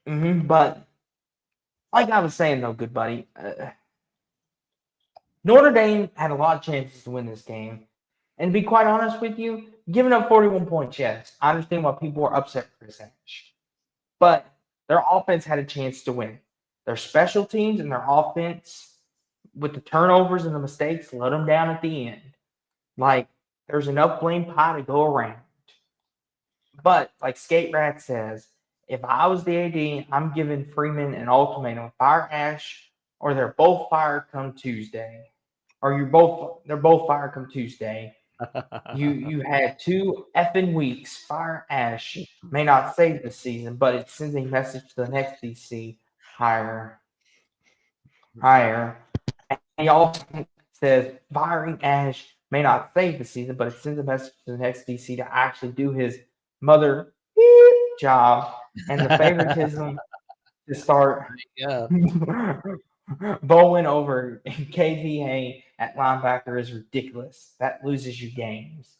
But like I was saying, though, good buddy, Notre Dame had a lot of chances to win this game. And to be quite honest with you, giving up 41 points, yes, I understand why people are upset with Chris Ash. But their offense had a chance to win. Their special teams and their offense, with the turnovers and the mistakes, let them down at the end. Like, there's enough blame pie to go around. But, like Skate Rat says, if I was the AD, I'm giving Freeman an ultimatum: fire Ash, or they're both fired come Tuesday. Or they're both fired come Tuesday. You had 2 effing weeks. Fire Ash may not save the season, but it sends a message to the next DC. Higher. And he also says firing Ash may not save the season, but it sends a message to the next DC to actually do his mother job and the favoritism to start Yeah. bowling over KVA at linebacker is ridiculous. That loses you games.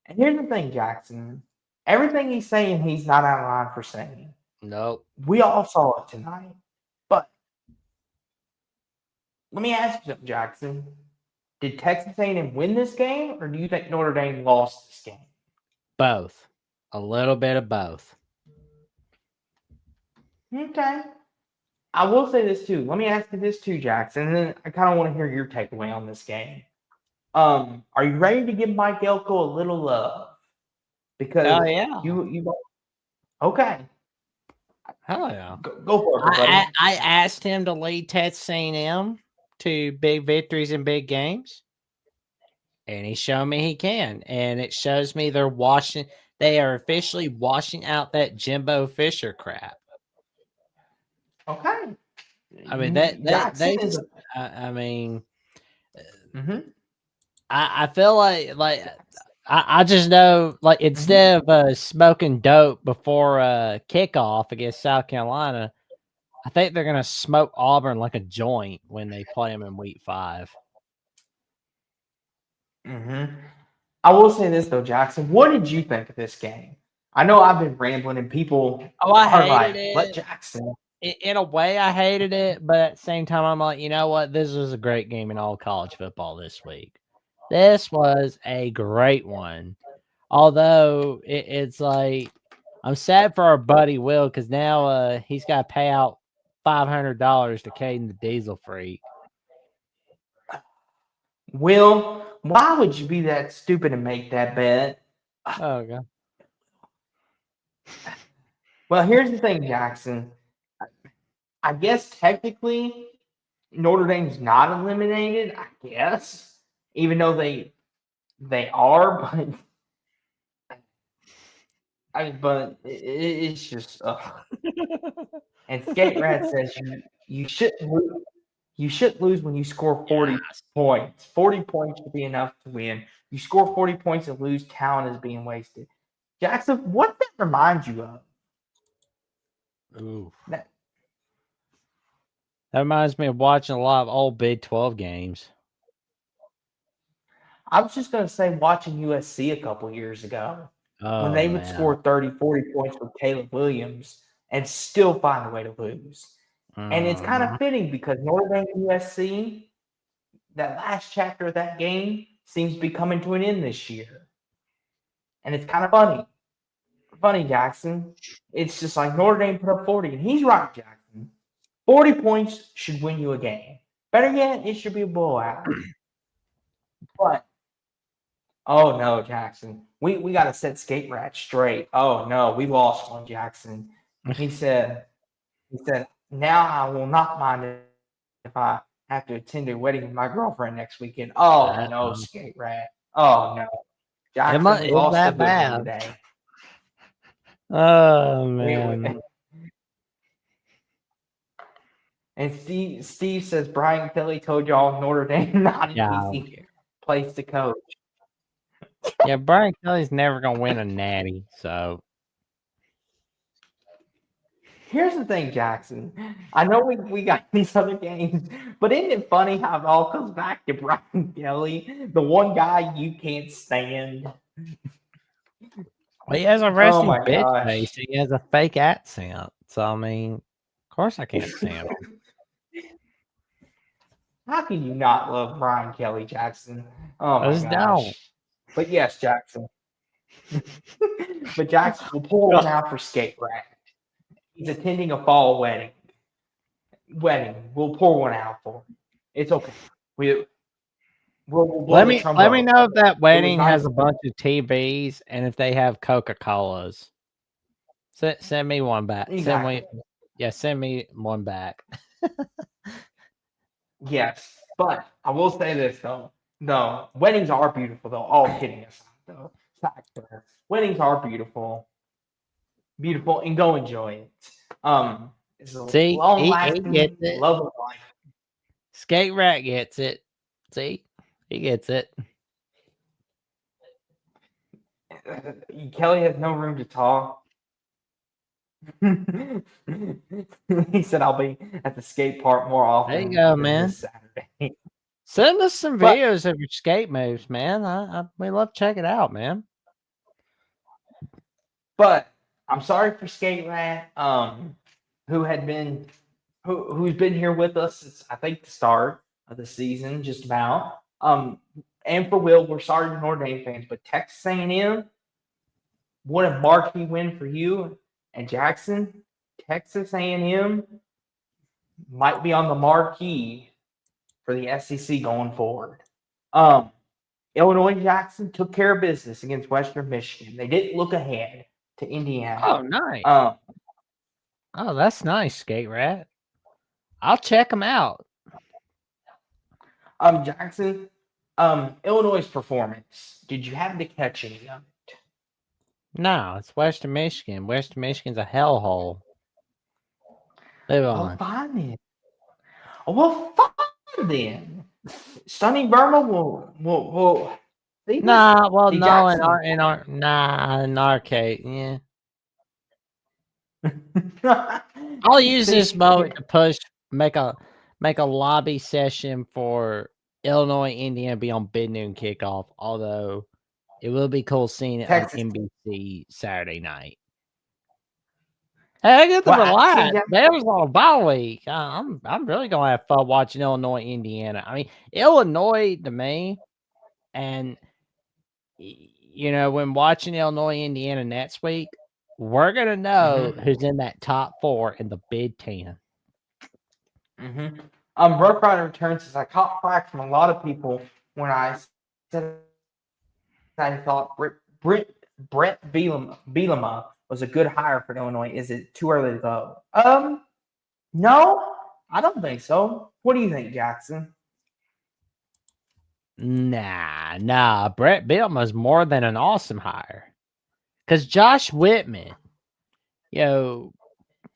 And here's the thing, Jackson. Everything he's saying, he's not out of line for saying. Nope. We all saw it tonight. But let me ask you something, Jackson. Did Texas A&M win this game, or do you think Notre Dame lost this game? Both. A little bit of both. Okay. I will say this too. Let me ask you this too, Jackson, and then I kind of want to hear your takeaway on this game. Are you ready to give Mike Elko a little love? Because Oh yeah. you okay. Hell yeah. Go for it, buddy. I asked him to lead Texas A&M to big victories in big games, and he showed me he can. And it shows me they are officially washing out that Jimbo Fisher crap. Okay. I mean Jackson is. I mean, Mm-hmm. I feel like I just know, like, instead of smoking dope before kickoff against South Carolina, I think they're gonna smoke Auburn like a joint when they play them in Week 5. Mm-hmm. I will say this though, Jackson. What did you think of this game? I know I've been rambling, and people I are hated like, it. "Let Jackson." In a way, I hated it, but at the same time, I'm like, you know what? This was a great game in all college football this week. This was a great one. Although it's like, I'm sad for our buddy Will, because now he's got to pay out $500 to Caden the Diesel Freak. Will, why would you be that stupid and make that bet? Oh god. Well, here's the thing, Jackson. I guess technically Notre Dame's not eliminated. I guess, even though they are, but it's just. And Skate Rat says you shouldn't lose. You shouldn't lose when you score 40 points. 40 points should be enough to win. You score 40 points and lose, talent is being wasted. Jackson, what that remind you of? Ooh. That reminds me of watching a lot of old Big 12 games. I was just going to say watching USC a couple years ago when they would score 30, 40 points with Caleb Williams and still find a way to lose. And it's kind of fitting because Notre Dame and USC, that last chapter of that game seems to be coming to an end this year. And it's kind of funny. Funny, Jackson. It's just like Notre Dame put up 40, and he's right, Jackson. 40 points should win you a game. Better yet, it should be a blowout. But, oh no, Jackson. We got to set Skate Rat straight. Oh no, we lost one, Jackson. He said, now I will not mind if I have to attend a wedding with my girlfriend next weekend. Oh no, Skate Rat. Oh no. Jackson, we lost that a good bad one today. Oh man. And Steve says Brian Kelly told y'all Notre Dame not an easy place to coach. Yeah, Brian Kelly's never gonna win a natty, so. Here's the thing, Jackson. I know we got these other games, but isn't it funny how it all comes back to Brian Kelly, the one guy you can't stand? Well, he has a resting bitch face. He has a fake accent. So, I mean, of course I can't stand him. How can you not love Brian Kelly, Jackson? Oh my gosh. Don't. But yes, Jackson. But Jackson will pull one out for Skate Rat. He's attending a fall wedding. We'll pour one out for him. It's okay. We'll let me know if that wedding has a bunch of TVs and if they have Coca-Colas. Send me one back. Exactly. Send me one back. Yes, but I will say this though. No, weddings are beautiful though. All kidding aside though. Weddings are beautiful. Beautiful, and go enjoy it. It's a long-lasting love of life. Skate Rat gets it. See? He gets it. Kelly has no room to talk. He said, "I'll be at the skate park more There you often go, than man. this Saturday." Send us some But videos of your skate moves, man. We love to check it out, man. But I'm sorry for Skate Rat, who's been here with us since I think the start of the season, just about. And for Will, we're sorry to Notre Dame fans, but Texas A&M, what a marquee win for you and Jackson. Texas A&M might be on the marquee for the SEC going forward. Illinois Jackson took care of business against Western Michigan. They didn't look ahead to Indiana. Oh, nice. Um, Oh, that's nice, Skate Rat. I'll check them out. Jackson, Illinois' performance. Did you happen to catch any of it? No, it's Western Michigan. Western Michigan's a hellhole. Live on. Fine then. Well, fine then. Sonny Burma will. Nah, well, See, no, Jackson. in our case, yeah. I'll use this moment to make a lobby session for Illinois, Indiana be on bid noon kickoff. Although it will be cool seeing it Texas. on NBC Saturday night. Hey, I get to relax. That was on a bye week. I'm really gonna have fun watching Illinois, Indiana. I mean, Illinois to me, and when watching Illinois, Indiana next week, we're gonna know who's in that top 4 in the Big Ten. Rough Rider returns as I caught flack from a lot of people when I said I thought Brett Bielema was a good hire for Illinois. Is it too early to go? No, I don't think so. What do you think, Jackson? Nah. Brett Bielema's more than an awesome hire. Because Josh Whitman,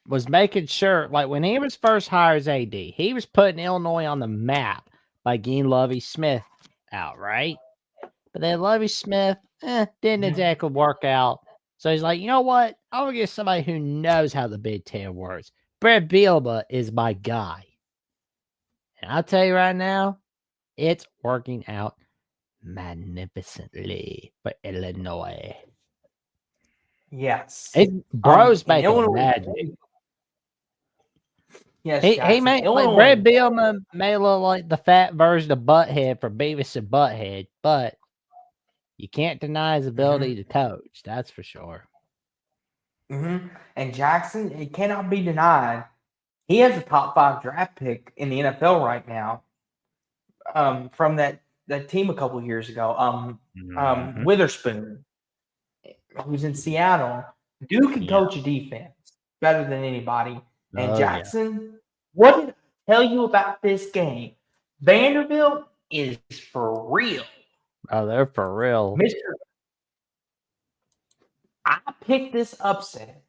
was making sure, like when he was first hired as AD, he was putting Illinois on the map by getting Lovie Smith out, right? But then Lovie Smith didn't exactly work out. So he's like, you know what? I'm going to get somebody who knows how the Big Ten works. Brett Bielema is my guy. And I'll tell you right now, it's working out magnificently for Illinois. Yes. Bro's making magic. Yes, he may like Brett Bielema may look like the fat version of Butthead for Beavis and Butthead, but you can't deny his ability to coach. That's for sure. And Jackson, it cannot be denied. He has a top 5 draft pick in the NFL right now. From that team a couple years ago. Witherspoon, who's in Seattle. Dude can coach a defense better than anybody. And Jackson, what did I tell you about this game? Vanderbilt is for real. Oh, they're for real. I picked this upset.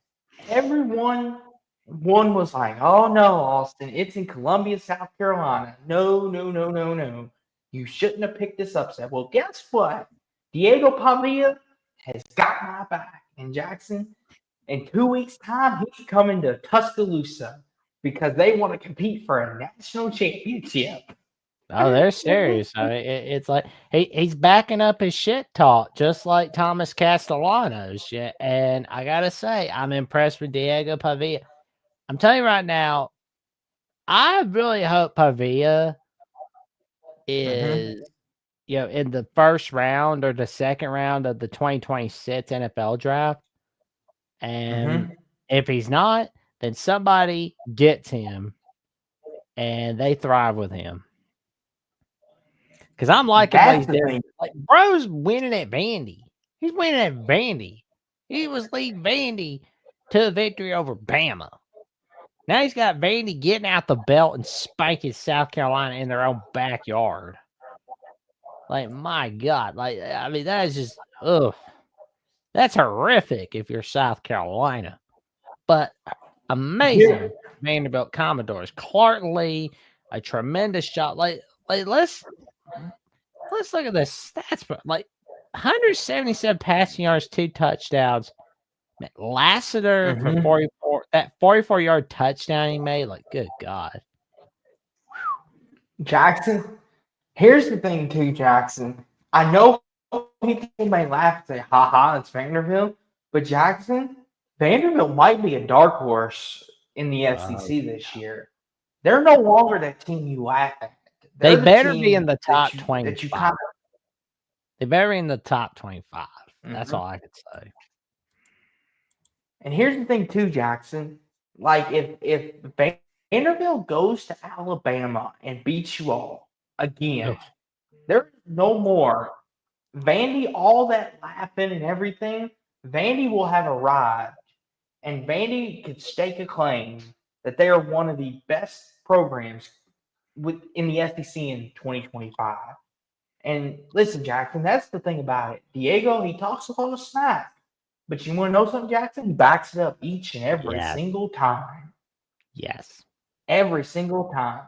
Everyone was like, oh no, Austin, it's in Columbia, South Carolina. No. You shouldn't have picked this upset. Well, guess what? Diego Pavia has got my back. And Jackson, in 2 weeks' time, he's coming to Tuscaloosa because they want to compete for a national championship. Oh, they're serious. I mean, it's like he's backing up his shit talk, just like Thomas Castellanos. Yeah, and I gotta say, I'm impressed with Diego Pavia. I'm telling you right now, I really hope Pavia is, in the first round or the second round of the 2026 NFL draft. And if he's not, then somebody gets him and they thrive with him. Because I'm liking what he's doing. Like, bro's winning at Vandy. He's winning at Vandy. He was leading Vandy to a victory over Bama. Now he's got Vandy getting out the belt and spanking South Carolina in their own backyard. Like, my God. Like, I mean, that is just, that's horrific if you're South Carolina. But amazing Vanderbilt Commodores. Clark Lee, a tremendous shot. Like let's look at the stats. Like, 177 passing yards, 2 touchdowns. Man, Lassiter for Mhm. 44. That 44-yard touchdown he made, like, good God. Jackson, here's the thing too, Jackson. I know people may laugh and say, "Ha ha, it's Vanderbilt," but Jackson, Vanderbilt might be a dark horse in the SEC this year. They're no longer that team you laugh at. They They're the better be in team the top that you 25. kind They better be in the top 25. That's of. all I could say. And here's the thing too, Jackson. Like if Vanderbilt goes to Alabama and beats you all again, Ugh. there's no more Vandy. All that laughing and everything, Vandy will have arrived, and Vandy could stake a claim that they are one of the best programs in the SEC in 2025. And listen, Jackson, that's the thing about it. Diego, he talks a lot of smack. But you want to know something, Jackson? He backs it up each and every Yes. single time. Yes. Every single time.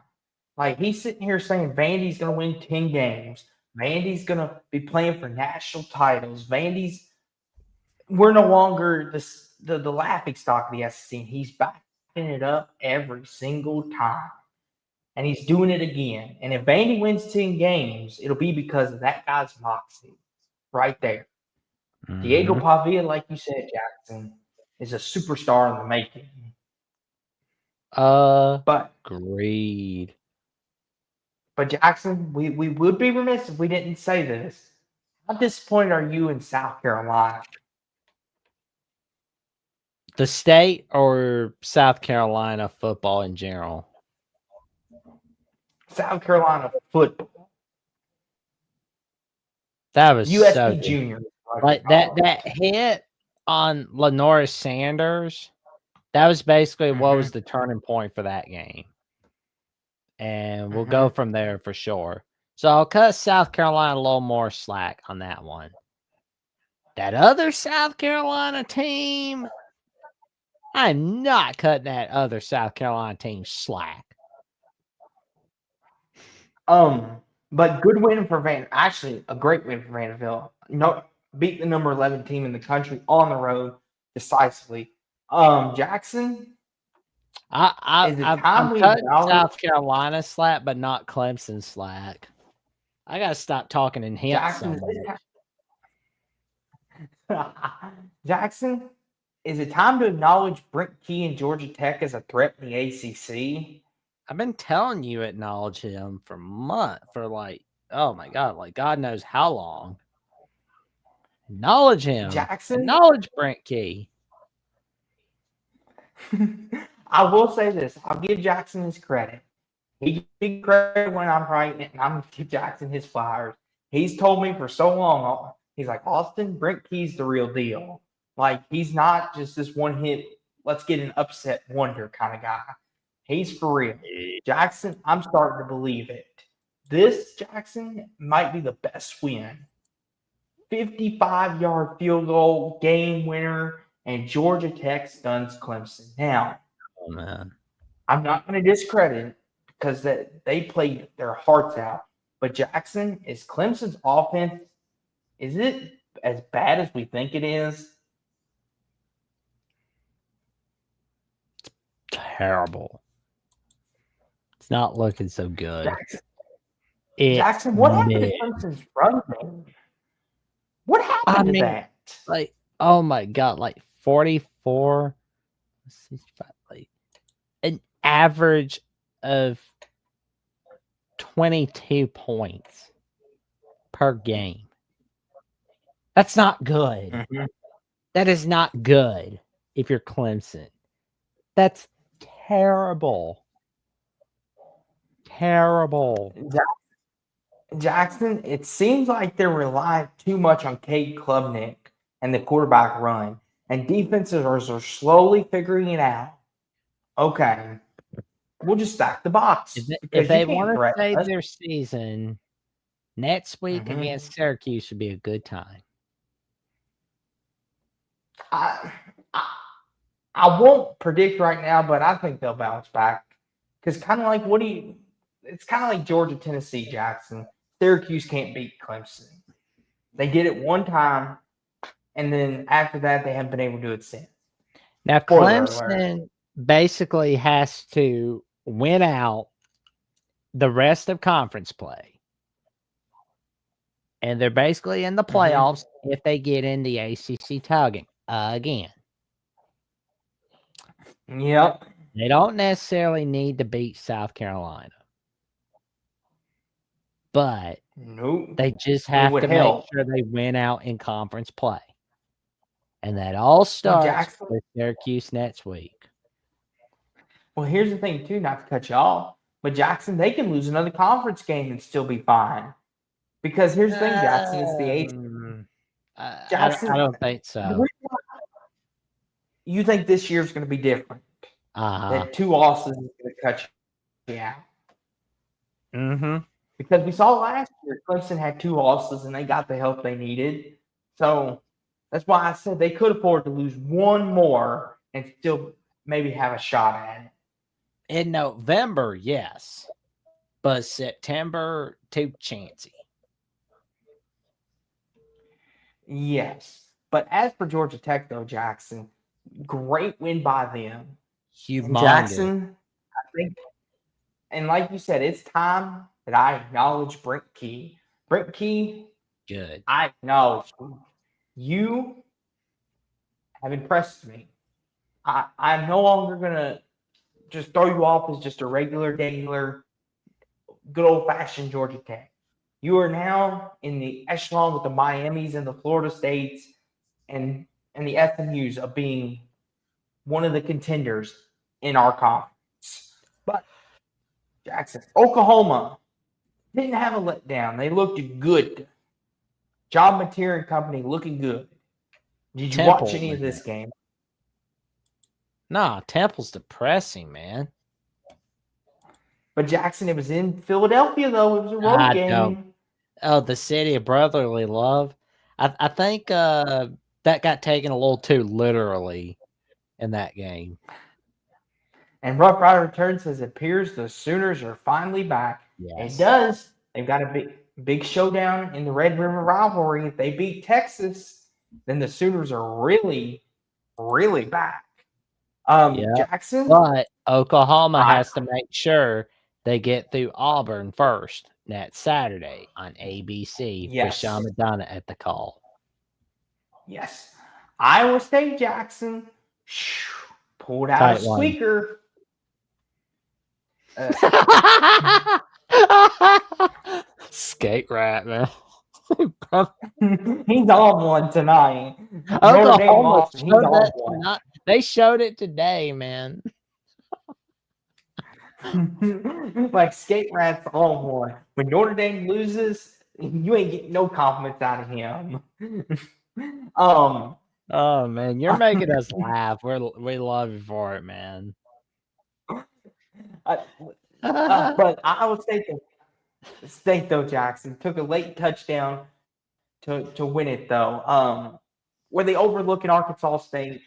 Like he's sitting here saying Vandy's going to win 10 games. Vandy's going to be playing for national titles. We're no longer the laughing stock of the SEC. He's backing it up every single time. And he's doing it again. And if Vandy wins 10 games, it'll be because of that guy's moxie right there. Diego Pavia, like you said, Jackson, is a superstar in the making. But Agreed. But Jackson, we would be remiss if we didn't say this. How disappointed are you in South Carolina? The state or South Carolina football in general? South Carolina football. That was USC so good. Junior. Like that hit on Lenora Sanders, that was basically what was the turning point for that game. And we'll go from there for sure. So I'll cut South Carolina a little more slack on that one. That other South Carolina team, I'm not cutting that other South Carolina team slack. But good win for actually a great win for Vanderbilt. No, beat the number 11 team in the country on the road decisively. Jackson, I'm cutting South Carolina slack, but not Clemson slack. I gotta stop talking in hints so much. Jackson, is it time to acknowledge Brent Key and Georgia Tech as a threat in the ACC? I've been telling you acknowledge him for months, for like, oh my God, like God knows how long. Acknowledge him. Jackson? Acknowledge Brent Key. I will say this. I'll give Jackson his credit. He gives me credit when I'm right, and I'm going to give Jackson his flowers. He's told me for so long, he's like, Austin, Brent Key's the real deal. Like, he's not just this one hit, let's get an upset wonder kind of guy. He's for real. Jackson, I'm starting to believe it. This, Jackson, might be the best win. 55-yard field goal, game winner, and Georgia Tech stuns Clemson. Now, oh man, I'm not going to discredit it because they played their hearts out. But Jackson, is Clemson's offense, is it as bad as we think it is? Terrible. It's not looking so good. Jackson, what happened to Clemson's run game? What happened to that? Like, oh my God, like 44, like an average of 22 points per game. That's not good. Mm-hmm. That is not good if you're Clemson. That's terrible. Terrible. Jackson, it seems like they're relying too much on Cade Klubnik and the quarterback run, and defenses are slowly figuring it out. Okay, we'll just stack the box. If they want to save their season, next week against Syracuse should be a good time. I won't predict right now, but I think they'll bounce back. Because kind of like it's kind of like Georgia, Tennessee, Jackson. Syracuse can't beat Clemson. They did it one time, and then after that, they haven't been able to do it since. Now, Spoiler Clemson basically has to win out the rest of conference play. And they're basically in the playoffs if they get in the ACC title game again. Yep. They don't necessarily need to beat South Carolina. But Nope. they just have to make sure they win out in conference play. And that all starts with Syracuse next week. Well, here's the thing, too, not to cut you off, but Jackson, they can lose another conference game and still be fine. Because here's the thing, Jackson, it's the eighth. Jackson, I don't think so. You think this year's going to be different? That 2 losses is going to cut you out. Mm-hmm. Because we saw last year, Clemson had 2 losses and they got the help they needed. So that's why I said they could afford to lose one more and still maybe have a shot at it. In November, yes. But September, too chancy. Yes. But as for Georgia Tech, though, Jackson, great win by them. Humongous. Jackson, I think, and like you said, it's time that I acknowledge Brent Key. Brent Key, good. I acknowledge you have impressed me. I'm no longer going to just throw you off as just a regular, dangler, good old-fashioned Georgia Tech. You are now in the echelon with the Miamis and the Florida States and the SMUs of being one of the contenders in our conference. But, Jackson, Oklahoma didn't have a letdown. They looked good. John Mateer and company looking good. Did you watch any of this game? Nah, Temple's depressing, man. But Jackson, it was in Philadelphia, though. It was a road game. Oh, the city of brotherly love. I think that got taken a little too literally in that game. And Rough Rider returns says it appears the Sooners are finally back. Yes. It does. They've got a big showdown in the Red River rivalry. If they beat Texas, then the Sooners are really, really back. Jackson? But Oklahoma has to make sure they get through Auburn first next Saturday on ABC with Sean Madonna at the call. Yes. Iowa State, Jackson, pulled out a squeaker. Skate rat, man. He's on one tonight. Oklahoma showed that tonight. They showed it today, man. Like skate rats on one. When Notre Dame loses, you ain't getting no compliments out of him. Oh man, you're making us laugh. We love you for it, man. But Iowa State though, Jackson took a late touchdown to win it though. Were they overlooking Arkansas State?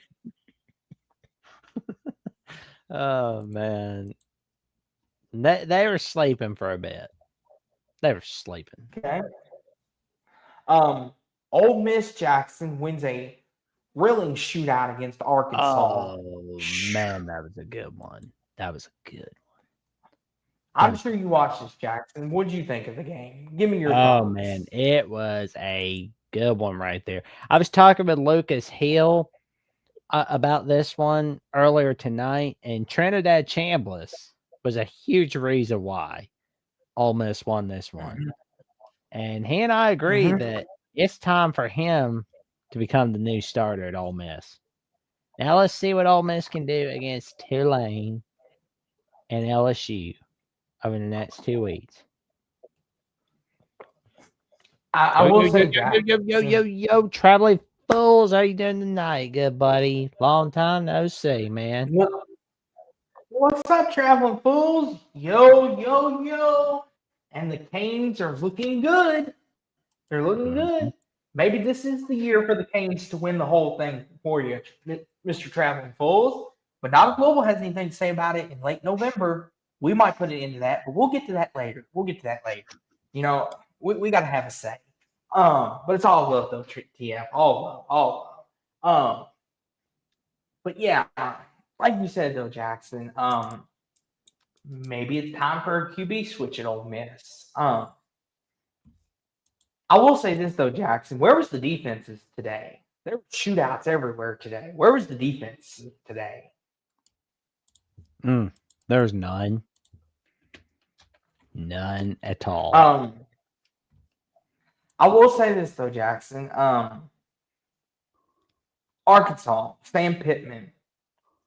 Oh man, they were sleeping for a bit. They were sleeping. Okay. Ole Miss, Jackson wins a thrilling shootout against Arkansas. Oh man, that was a good one. That was a good one. I'm sure you watched this, Jackson. What did you think of the game? Give me your thoughts. Oh man, it was a good one right there. I was talking with Lucas Hill about this one earlier tonight, and Trinidad Chambliss was a huge reason why Ole Miss won this one. And he and I agree that it's time for him to become the new starter at Ole Miss. Now let's see what Ole Miss can do against Tulane and LSU over the next 2 weeks. I will say, yo, traveling fools, how you doing tonight, good buddy? Long time no see, man. What's up, traveling fools? Yo. And the Canes are looking good. They're looking good. Maybe this is the year for the Canes to win the whole thing for you, Mr. Traveling Fools. But Not Global has anything to say about it in late November. We might put it into that, but we'll get to that later. You know, we got to have a say. But it's all love though, TF. All love. But yeah, like you said though, Jackson. Maybe it's time for a QB switch at Ole Miss. I will say this though, Jackson. Where was the defenses today? There were shootouts everywhere today. Where was the defense today? There's none. None at all. I will say this though, Jackson. Arkansas, Sam Pittman.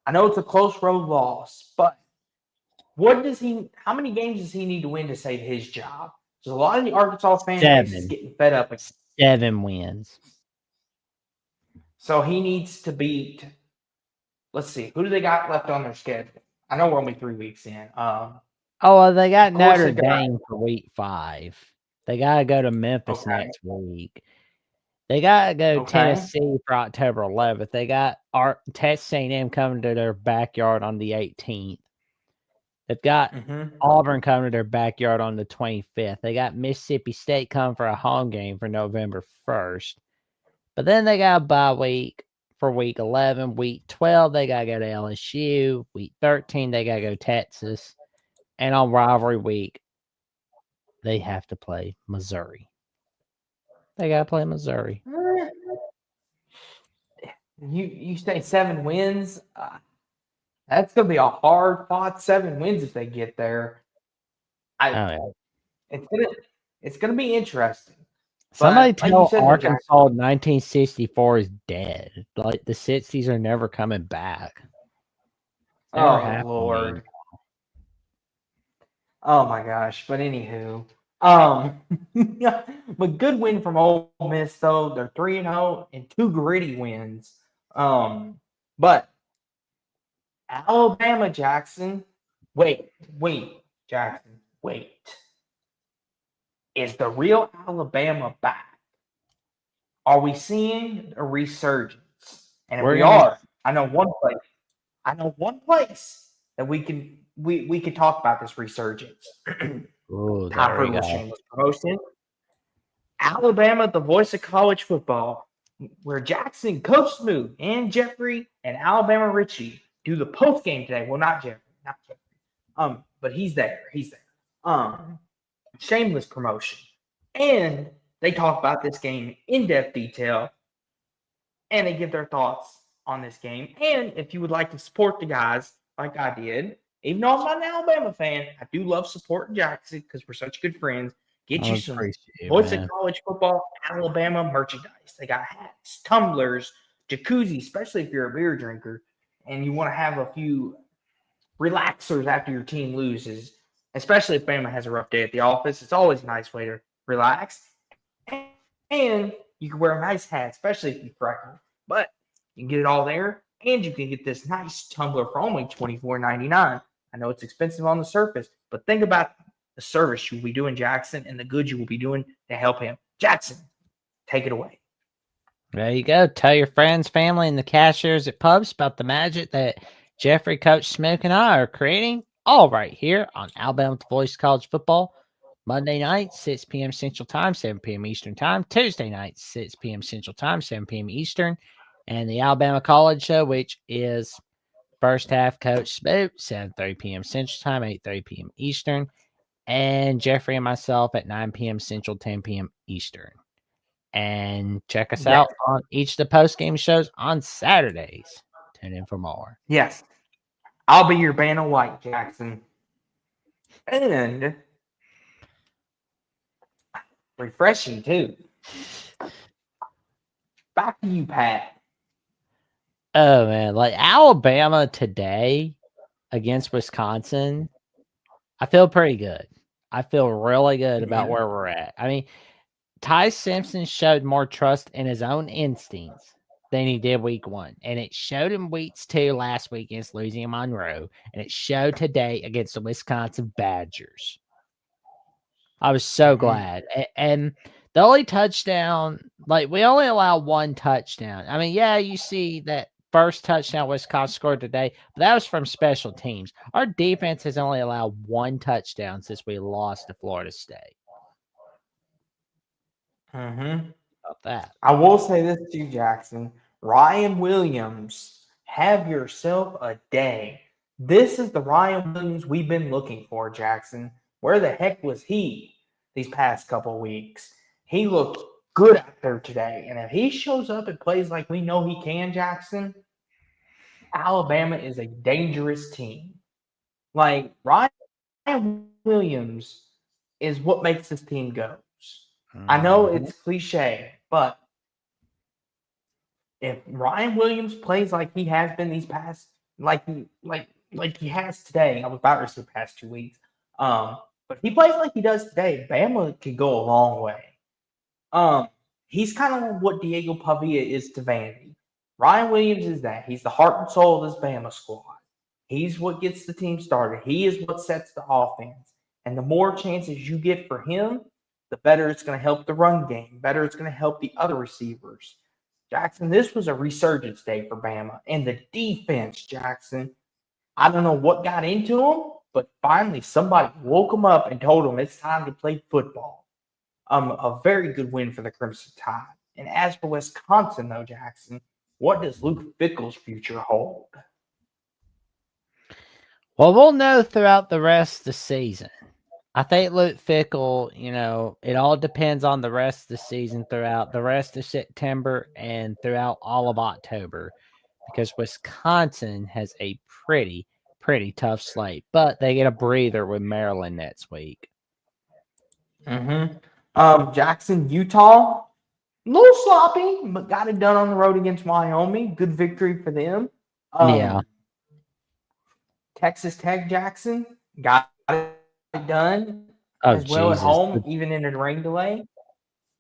I know it's a close road loss, but how many games does he need to win to save his job? Because a lot of the Arkansas fan base is getting fed up. 7 wins. So he needs to beat, let's see, who do they got left on their schedule? I know we're only 3 weeks in. They got Notre Dame for week 5. They got to go to Memphis next week. They got to go to Tennessee for October 11th. They got Texas A&M coming to their backyard on the 18th. They've got Auburn coming to their backyard on the 25th. They got Mississippi State coming for a home game for November 1st. But then they got a bye week for week 11. Week 12, they got to go to LSU. Week 13, they got to go to Texas. And on rivalry week, they have to play Missouri. They got to play Missouri. You say 7 wins? That's going to be a hard-fought 7 wins if they get there. It's going to be interesting. Somebody tell Arkansas 1964 is dead. Like, the 60s are never coming back. Oh, Lord. Oh, my gosh. But anywho. But good win from Ole Miss, though. They're 3-0 and 2 gritty wins. But Alabama, Jackson. Wait, Jackson. Wait. Is the real Alabama back? Are we seeing a resurgence? And if we are, I know one place that we can talk about this resurgence. Time for a shameless promotion. Alabama, the voice of college football, where Jackson, Coach Smooth, and Jeffrey and Alabama Richie do the post game today. Well, not Jeffrey. But he's there. Shameless promotion. And they talk about this game in depth detail. And they give their thoughts on this game. And if you would like to support the guys like I did, even though I'm not an Alabama fan, I do love supporting Jackson because we're such good friends. Get you some Voice of College Football Alabama merchandise. They got hats, tumblers, jacuzzi, especially if you're a beer drinker and you want to have a few relaxers after your team loses, especially if Bama has a rough day at the office. It's always a nice way to relax. And you can wear a nice hat, especially if you freckle. But you can get it all there, and you can get this nice tumbler for only $24.99. I know it's expensive on the surface, but think about the service you will be doing Jackson and the good you will be doing to help him. Jackson, take it away. There you go. Tell your friends, family, and the cashiers at pubs about the magic that Jeffrey, Coach Smoke, and I are creating, all right here on Alabama Voice College Football. Monday night, 6 p.m. Central Time, 7 p.m. Eastern Time. Tuesday night, 6 p.m. Central Time, 7 p.m. Eastern. And the Alabama College Show, which is first half Coach Smoke, 7:30 p.m. Central Time, 8:30 p.m. Eastern. And Jeffrey and myself at 9 p.m. Central, 10 p.m. Eastern. And check us out on each of the post-game shows on Saturdays. Tune in for more. Yes. I'll be your Vanna White, Jackson. And refreshing, too. Back to you, Pat. Oh, man. Like, Alabama today against Wisconsin, I feel pretty good. I feel really good about where we're at. I mean, Ty Simpson showed more trust in his own instincts than he did week 1. And it showed in weeks 2 last week against Louisiana Monroe. And it showed today against the Wisconsin Badgers. I was so glad. And the only touchdown, like, we only allow 1 touchdown. I mean, yeah, you see that first touchdown Wisconsin scored today, but that was from special teams. Our defense has only allowed 1 touchdown since we lost to Florida State. Mm-hmm. About that. I will say this to you, Jackson. Ryan Williams, have yourself a day. This is the Ryan Williams we've been looking for, Jackson. Where the heck was he these past couple of weeks? He looked good out there today. And if he shows up and plays like we know he can, Jackson, Alabama is a dangerous team. Like Ryan Williams is what makes this team goes. I know Mhm. it's cliche, but if Ryan Williams plays like he has been these past, like he has today, I was about to say past 2 weeks. But he plays like he does today, Bama could go a long way. Um, he's kind of what Diego Pavia is to Vandy. Ryan Williams is that. He's the heart and soul of this Bama squad. He's what gets the team started. He is what sets the offense. And the more chances you get for him, the better it's going to help the run game. Better it's going to help the other receivers. Jackson, this was a resurgence day for Bama. And the defense, Jackson, I don't know what got into them, but finally somebody woke them up and told them it's time to play football. A very good win for the Crimson Tide. And as for Wisconsin, though, Jackson, what does Luke Fickell's future hold? Well, we'll know throughout the rest of the season. I think Luke Fickell, it all depends on the rest of the season throughout the rest of September and throughout all of October because Wisconsin has a pretty tough slate, but they get a breather with Maryland next week. Jackson, Utah, a little sloppy, but got it done on the road against Wyoming. Good victory for them. Yeah. Texas Tech, Jackson, got it done Oh, as well at Jesus. home, even in a rain delay.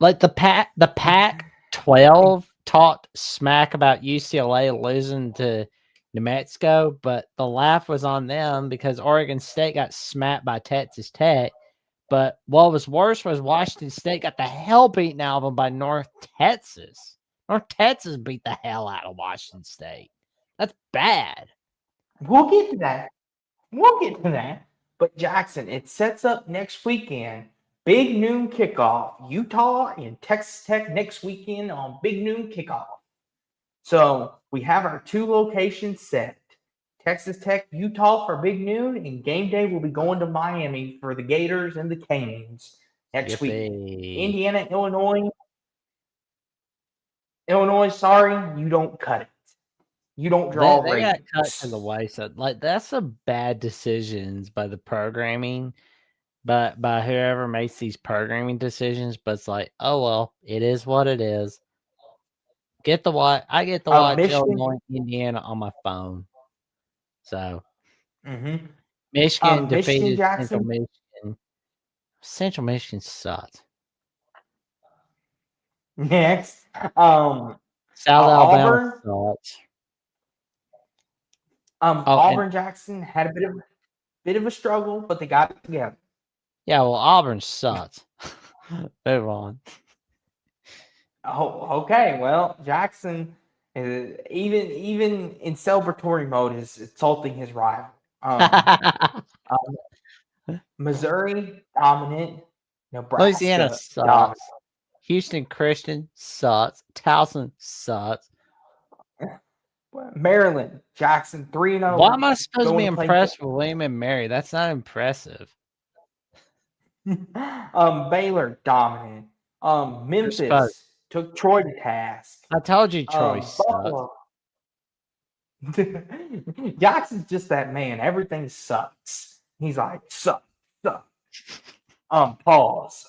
Like the Pac-12 talked smack about UCLA losing to New Mexico, but the laugh was on them because Oregon State got smacked by Texas Tech. But what was worse was Washington State got the hell beaten out of them by North Texas. North Texas beat the hell out of Washington State. That's bad. We'll get to that. We'll get to that. But Jackson, it sets up next weekend. Big noon kickoff. Utah and Texas Tech next weekend on big noon kickoff. So we have our two locations set. Texas Tech, Utah for big noon, and game day will be going to Miami for the Gators and the Canes next week. Indiana, Illinois. Illinois, sorry, you don't cut it. You don't draw They got cut ratings. to the wayside. Like that's some bad decisions by the programming, but by whoever makes these programming decisions. But it's like, oh well, it is what it is. I get to watch Michigan. Illinois, Indiana on my phone. So Mm-hmm. Michigan Michigan, defeated Central Jackson. Michigan. Central Michigan sucks. Next. South Alabama Auburn. sucks. Auburn, Jackson had a bit of a struggle, but they got it together. Yeah, well, Auburn sucks. Move on. Oh, okay. Well, Jackson, even in celebratory mode, is insulting his rival. Missouri dominant. Louisiana Nebraska sucks. dominant. Houston Christian sucks. Towson sucks. Maryland, Jackson 3-0. Why am I supposed to be impressed with William and Mary? That's not impressive. Baylor dominant. Memphis took Troy to task. I told you Troy sucks. Jackson's just that man. Everything sucks. He's like, suck. Pause.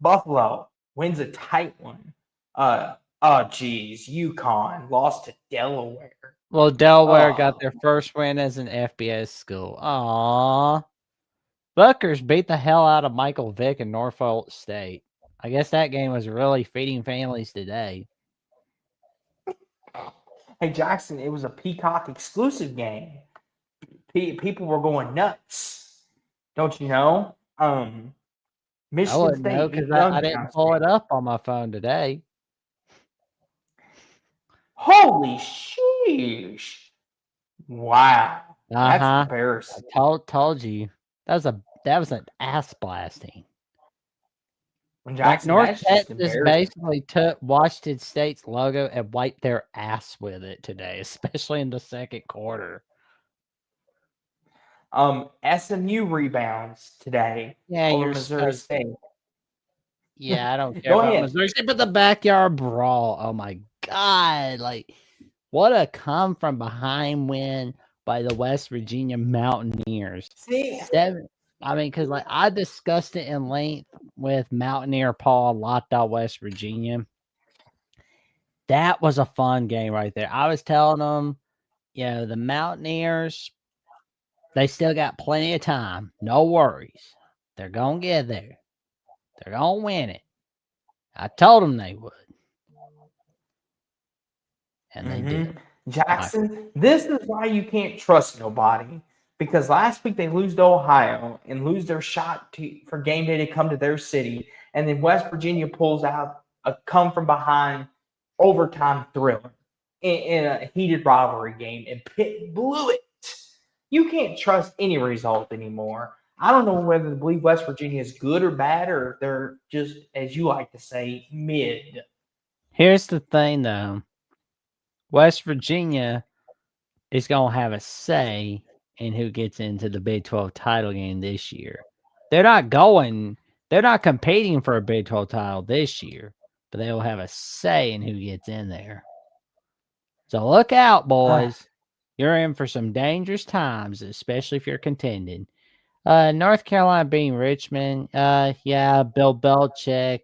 Buffalo wins a tight one. UConn lost to Delaware. Well, Delaware got their first win as an FBS school. Aww. Rutgers beat the hell out of Michael Vick and Norfolk State. I guess that game was really feeding families today. Hey, Jackson, it was a Peacock exclusive game. People were going nuts. Don't you know? Michigan State. Because I didn't pull it up on my phone today. Holy sheesh. Wow. That's embarrassing. I told you. That was an ass blasting. Jackson, North that's just Texas embarrassing. basically took Washington State's logo and wiped their ass with it today, especially in the second quarter. SMU rebounds today Yeah, over you're Missouri supposed. State. Yeah, I don't care Go about ahead. Missouri State, but the backyard brawl. Oh my god! Like, what a come from behind win by the West Virginia Mountaineers. See, I mean, because like I discussed it in length with Mountaineer Paul, locked out West Virginia. That was a fun game right there. I was telling them, the Mountaineers, they still got plenty of time. No worries. They're going to get there. They're going to win it. I told them they would. And they did. Jackson, this is why you can't trust nobody. Because last week they lose to Ohio and lose their shot for game day to come to their city. And then West Virginia pulls out a come from behind overtime thriller in a heated rivalry game. And Pitt blew it. You can't trust any result anymore. I don't know whether to believe West Virginia is good or bad, or if they're just, as you like to say, mid. Here's the thing, though. West Virginia is going to have a say in who gets into the Big 12 title game this year. They're not competing for a Big 12 title this year, but they will have a say in who gets in there. So look out, boys. You're in for some dangerous times, especially if you're contending. North Carolina beating Richmond. Bill Belichick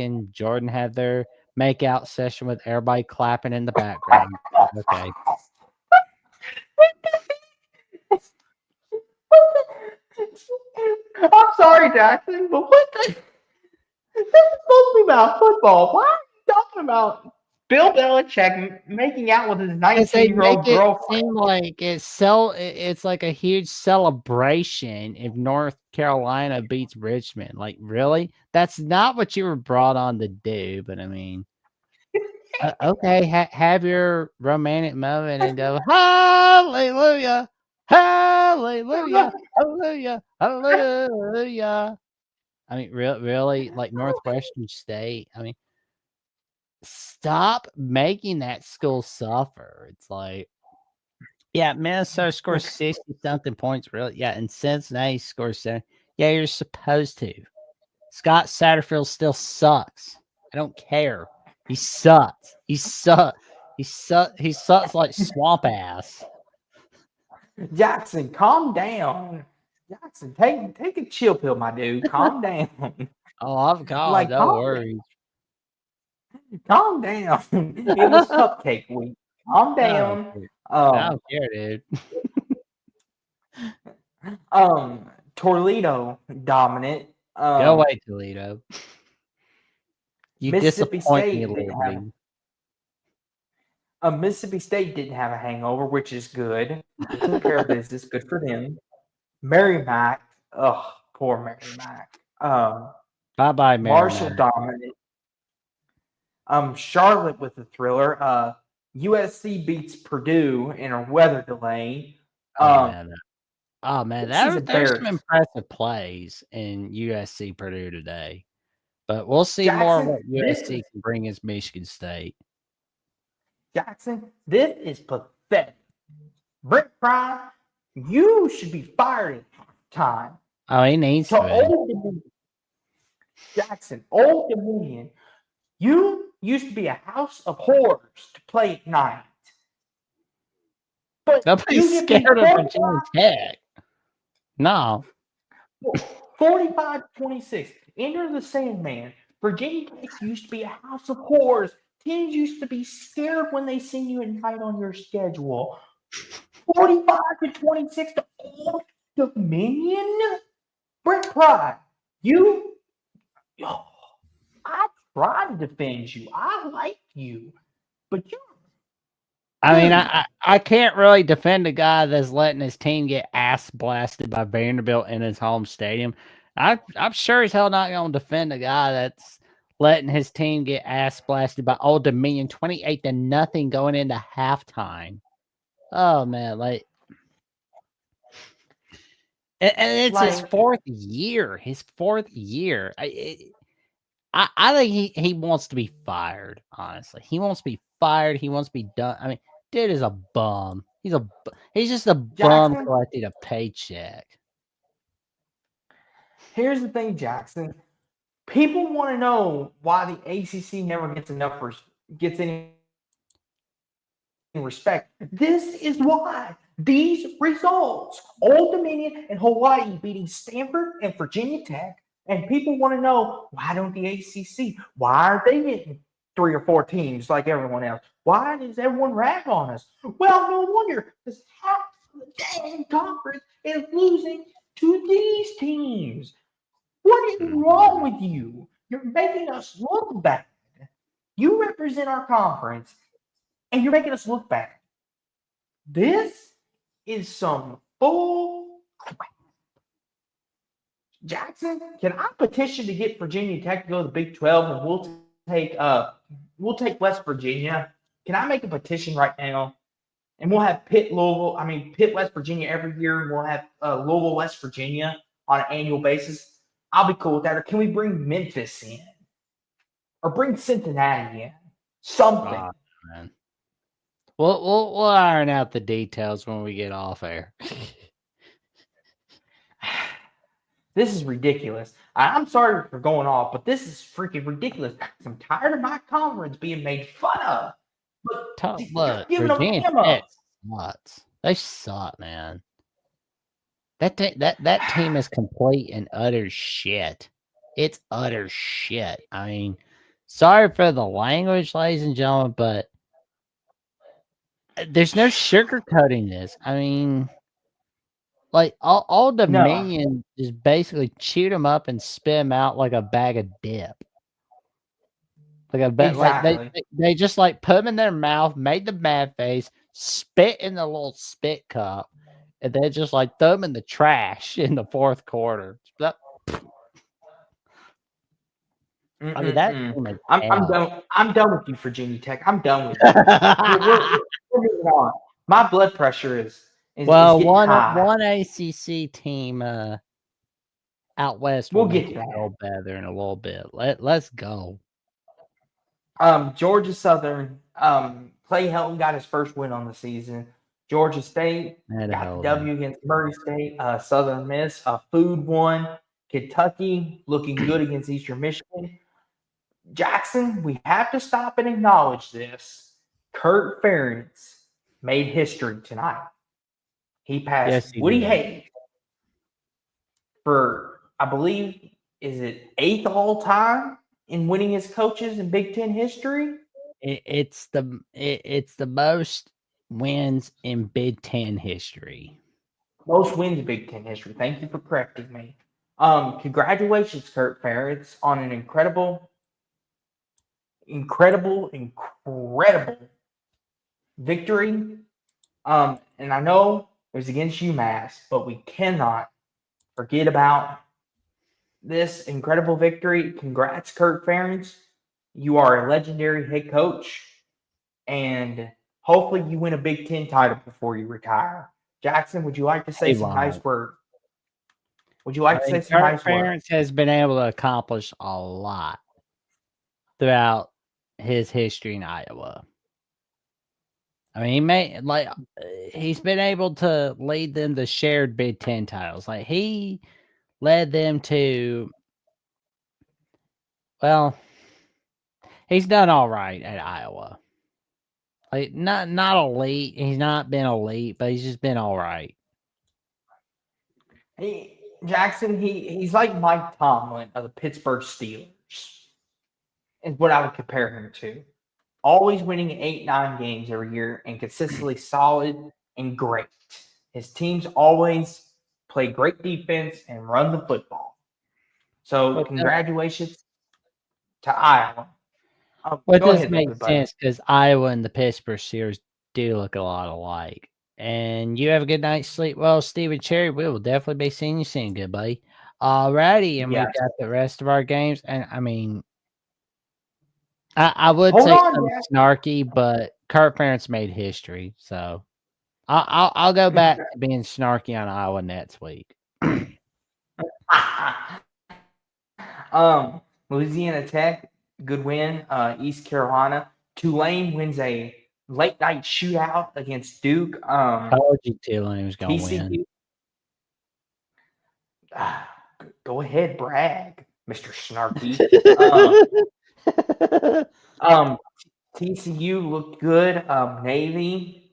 and Jordan had their make-out session with everybody clapping in the background. Okay. I'm sorry, Jackson, but what the? This is supposed to be about football. Why are you talking about Bill Belichick making out with his Because they make 19-year-old it girlfriend? seem like it's like a huge celebration if North Carolina beats Richmond. Like, really? That's not what you were brought on to do. But I mean, okay, have your romantic moment and go, hallelujah, hallelujah, hallelujah, hallelujah. I mean, really, like Northwestern State. I mean, stop making that school suffer. It's like, Minnesota scores 60-something points, really. Yeah, and Cincinnati scores 7. Yeah, you're supposed to. Scott Satterfield still sucks. I don't care. He sucks. He sucks like swamp ass. Jackson, calm down. Jackson, take a chill pill, my dude. Calm down. Oh, I'm calm. Like, No worries. Calm down. It was cupcake week. Calm down. I don't care, dude. Toledo dominant. Go away, Toledo. You Mississippi disappoint State me, Liberty. Mississippi State didn't have a hangover, which is good. They took care of business. Good for them. Merrimack. Ugh, poor Merrimack. Bye-bye, Marshall Merrimack. dominant. Charlotte with the thriller. USC beats Purdue in a weather delay. Man, There's some impressive plays in USC Purdue today. But we'll see more what USC can bring as Michigan State. Jackson, this is pathetic. Brent Pry, you should be fired at halftime. Oh, he needs to be. Jackson, Old Dominion, you used to be a house of horrors to play at night. But nobody's scared of Virginia Tech. No. 45-26. Enter the Sandman. Virginia Tech used to be a house of horrors. Teams used to be scared when they seen you at night on your schedule. 45-26 to Old Dominion. Brent Pry, I try to defend you. I like you, but you. I mean, I can't really defend a guy that's letting his team get ass blasted by Vanderbilt in his home stadium. I'm sure as hell not going to defend a guy that's letting his team get ass blasted by Old Dominion 28-0 going into halftime. Oh man, like And it's his Like, fourth year. His fourth year. I think he wants to be fired. Honestly, he wants to be fired. He wants to be done. I mean, dude is a bum. He's just a bum Jackson, collecting a paycheck. here's the thing, Jackson. People want to know why the ACC never gets any respect. This is why. These results, Old Dominion and Hawaii beating Stanford and Virginia Tech, and people want to know, why don't the ACC? Why aren't they getting 3 or 4 teams like everyone else? Why does everyone rag on us? Well, no wonder, because half the dang conference is losing to these teams. What is wrong with you? You're making us look bad. You represent our conference, and you're making us look bad. This is some bull crap. Jackson, can I petition to get Virginia Tech to go to the Big 12, and we'll take West Virginia? Can I make a petition right now? And we'll have Pitt, West Virginia every year, and we'll have Louisville, West Virginia on an annual basis. I'll be cool with that. Or can we bring Memphis in? Or bring Cincinnati in? Something. Oh, man. We'll iron out the details when we get off air. This is ridiculous. I'm sorry for going off, but this is freaking ridiculous. I'm tired of my conference being made fun of. But Look, Virginia Tech sucks. They suck, man. That team is complete and utter shit. It's utter shit. I mean, sorry for the language, ladies and gentlemen, but there's no sugarcoating this. I mean, like all Dominion just basically chewed them up and spit them out like a bag of dip. Like a bet, exactly. Like they just like put them in their mouth, made the mad face, spit in the little spit cup, and then just like throw them in the trash in the fourth quarter. I mean, that I'm done. I'm done with you, Virginia Tech. I'm done with you. We're moving on. My blood pressure is getting high. One ACC team out west. We'll get to that a little better in a little bit. Let's go. Georgia Southern. Clay Helton got his first win on the season. Georgia State got the W against Murray State. Southern Miss, a food one. Kentucky looking good against Eastern Michigan. Jackson, we have to stop and acknowledge this. Kurt Ferentz made history tonight. He passed Woody Hayes for, I believe, is it 8th all time in winning his coaches in Big Ten history? It's the most wins in Big Ten history. Most wins in Big Ten history. Thank you for correcting me. Congratulations, Kurt Ferentz, on an incredible victory. And I know it was against UMass, but we cannot forget about this incredible victory. Congrats, Kurt Ferentz. You are a legendary head coach, and hopefully you win a Big Ten title before you retire. Jackson, would you like to say some nice words? Would you like to say some nice words? Ferentz has been able to accomplish a lot throughout his history in Iowa. I mean, he's been able to lead them to shared Big Ten titles. Like he led them to, well, he's done all right at Iowa. Like not elite. He's not been elite, but he's just been all right. Jackson, he's like Mike Tomlin of the Pittsburgh Steelers, is what I would compare him to. Always winning 8-9 games every year and consistently solid and great. His teams always play great defense and run the football. So congratulations to Iowa. But this makes sense because Iowa and the Pittsburgh Steelers do look a lot alike. And you have a good night's sleep. Well, Stephen Cherry, we will definitely be seeing you soon, good buddy. Alrighty, and we've got the rest of our games. And I mean, I would say something snarky, but Kurt Ferentz made history, so I'll go back to being snarky on Iowa next week. Louisiana Tech, good win. East Carolina. Tulane wins a late night shootout against Duke. Told you Tulane was gonna win. TCU. Go ahead, brag, Mr. Snarky. TCU looked good. Navy,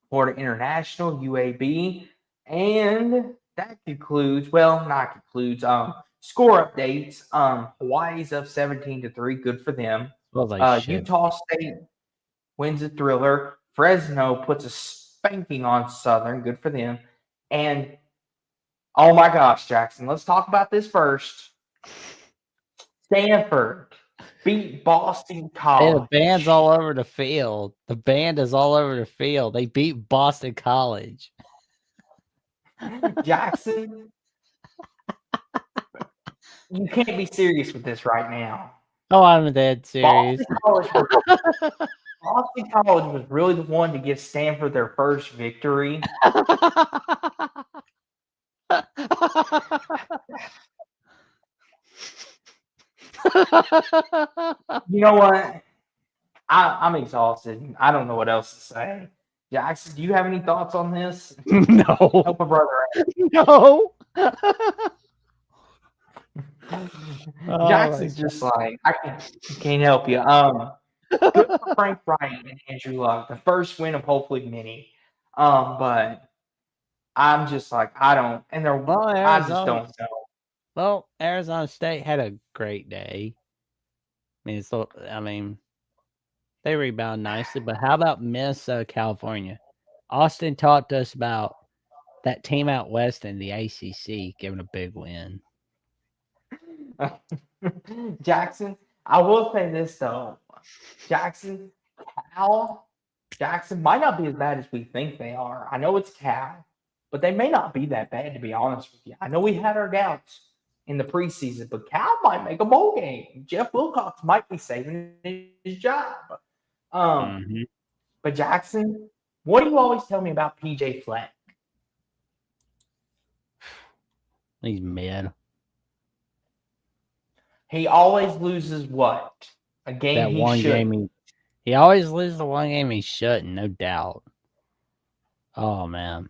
Florida International, UAB, and that concludes. Well, not concludes. Score updates. Hawaii's up 17-3. Good for them. Well, they should. Utah State wins a thriller. Fresno puts a spanking on Southern. Good for them. And oh my gosh, Jackson, let's talk about this first. Stanford beat Boston College. The band's all over the field. The band is all over the field. They beat Boston College. Jackson, you can't be serious with this right now. Oh, I'm dead serious. Boston College was really the one to give Stanford their first victory. You know what? I'm exhausted. I don't know what else to say. Jackson, do you have any thoughts on this? No. Help a brother out. No. Jackson's just like, I can't help you. Good for Frank Wright and Andrew Luck. The first win of hopefully many. But I'm just like, I don't, and they're, I just don't know. Well, Arizona State had a great day. I mean, they rebound nicely, but how about Minnesota, California? Austin talked to us about that team out west in the ACC giving a big win. Jackson, I will say this though. Jackson might not be as bad as we think they are. I know it's Cal, but they may not be that bad, to be honest with you. I know we had our doubts in the preseason, but Cal might make a bowl game. Jeff Wilcox might be saving his job. But Jackson, what do you always tell me about PJ Fleck? He's mid. He always loses what? A game that one game he always loses the one game he shouldn't, no doubt. Oh man.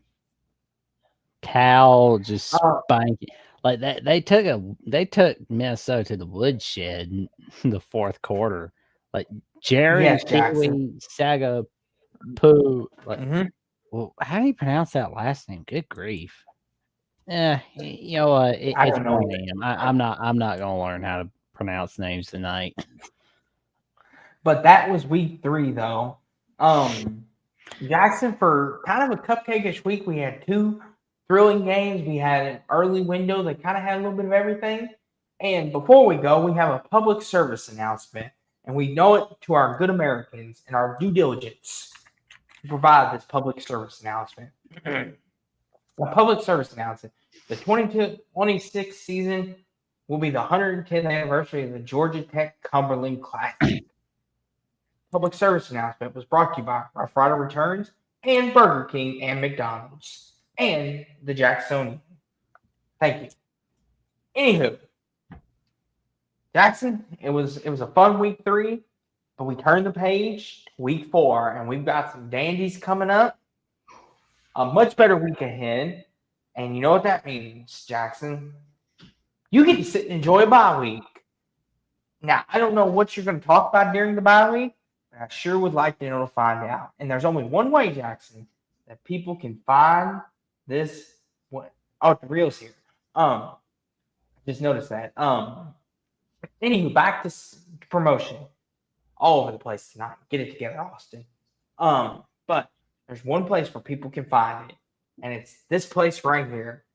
Cal just spanking. Like that they took Minnesota to the woodshed in the fourth quarter. Like Jerry Saga Poo. Like, well, how do you pronounce that last name? Good grief. You know what? It's 1 a.m. I'm not gonna learn how to pronounce names tonight. But that was week 3, though. Jackson, for kind of a cupcake-ish week, we had 2 thrilling games. We had an early window that kind of had a little bit of everything. And before we go, we have a public service announcement, and we know it to our good Americans and our due diligence to provide this public service announcement. A public service announcement. The 2026 season will be the 110th anniversary of the Georgia Tech Cumberland Classic. Public service announcement was brought to you by Rough Rider Returns and Burger King and McDonald's and the Jacksonian. Thank you. Anywho, Jackson, it was a fun week 3, but we turned the page to week 4, and we've got some dandies coming up. A much better week ahead. And you know what that means, Jackson? You get to sit and enjoy a bye week. Now, I don't know what you're going to talk about during the bye week, but I sure would like to find out. And there's only one way, Jackson, that people can find this. The reel's here. Just noticed that. Anywho, back to promotion. All over the place tonight. Get it together, Austin. But there's one place where people can find it. And it's this place right here.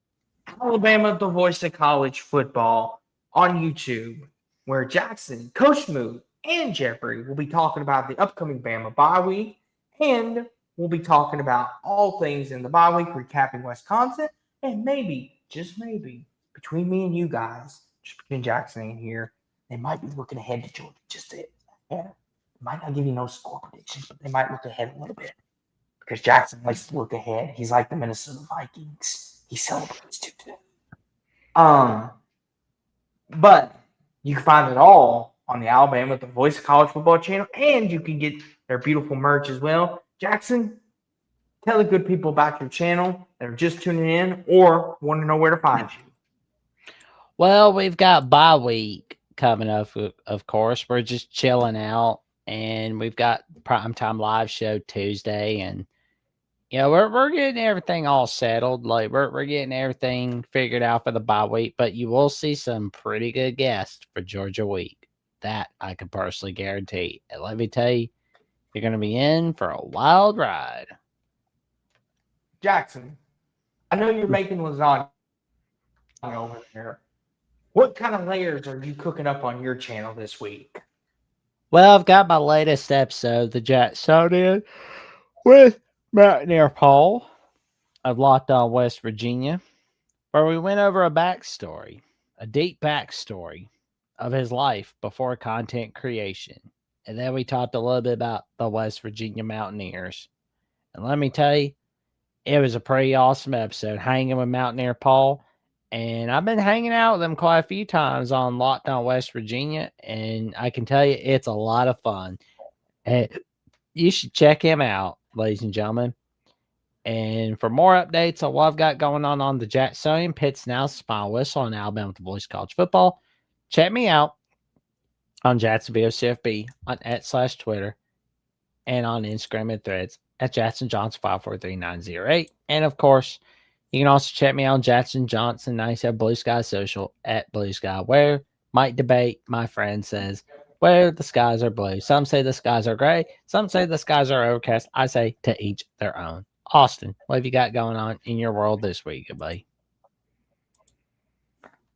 Alabama, the voice of college football on YouTube, where Jackson, Coach Mood, and Jeffrey will be talking about the upcoming Bama bye week. And we'll be talking about all things in the bye week, recapping Wisconsin. And maybe, just maybe, between me and you guys, just between Jackson and here, they might be looking ahead to Georgia. Just it. Yeah. Might not give you no score predictions, but they might look ahead a little bit. Because Jackson likes to look ahead. He's like the Minnesota Vikings. He celebrates Tuesday. But you can find it all on the Alabama, the Voice of College Football channel, and you can get their beautiful merch as well. Jackson, tell the good people about your channel that are just tuning in or want to know where to find you. Well, we've got bye week coming up, of course. We're just chilling out, and we've got primetime live show Tuesday, and we're getting everything all settled. Like we're getting everything figured out for the bye week, but you will see some pretty good guests for Georgia week. That I can personally guarantee. And let me tell you, you're going to be in for a wild ride. Jackson, I know you're making lasagna over there. What kind of layers are you cooking up on your channel this week? Well, I've got my latest episode, the Jacksonian, with Mountaineer Paul of Locked On West Virginia, where we went over a backstory, a deep backstory of his life before content creation. And then we talked a little bit about the West Virginia Mountaineers. And let me tell you, it was a pretty awesome episode hanging with Mountaineer Paul. And I've been hanging out with him quite a few times on Locked On West Virginia. And I can tell you, it's a lot of fun. And you should check him out, ladies and gentlemen. And for more updates on what I've got going on the Jacksonian Pits Now, Final Whistle, and Alabama with the Voice College Football, check me out on Jacksonville CFB on @/Twitter and on Instagram and Threads at Jackson Johnson 543908. And of course, you can also check me out on Jackson Johnson 97 Blue Sky Social at Blue Sky, where might debate my friend says where the skies are blue. Some say the skies are gray. Some say the skies are overcast. I say to each their own. Austin, what have you got going on in your world this week, buddy?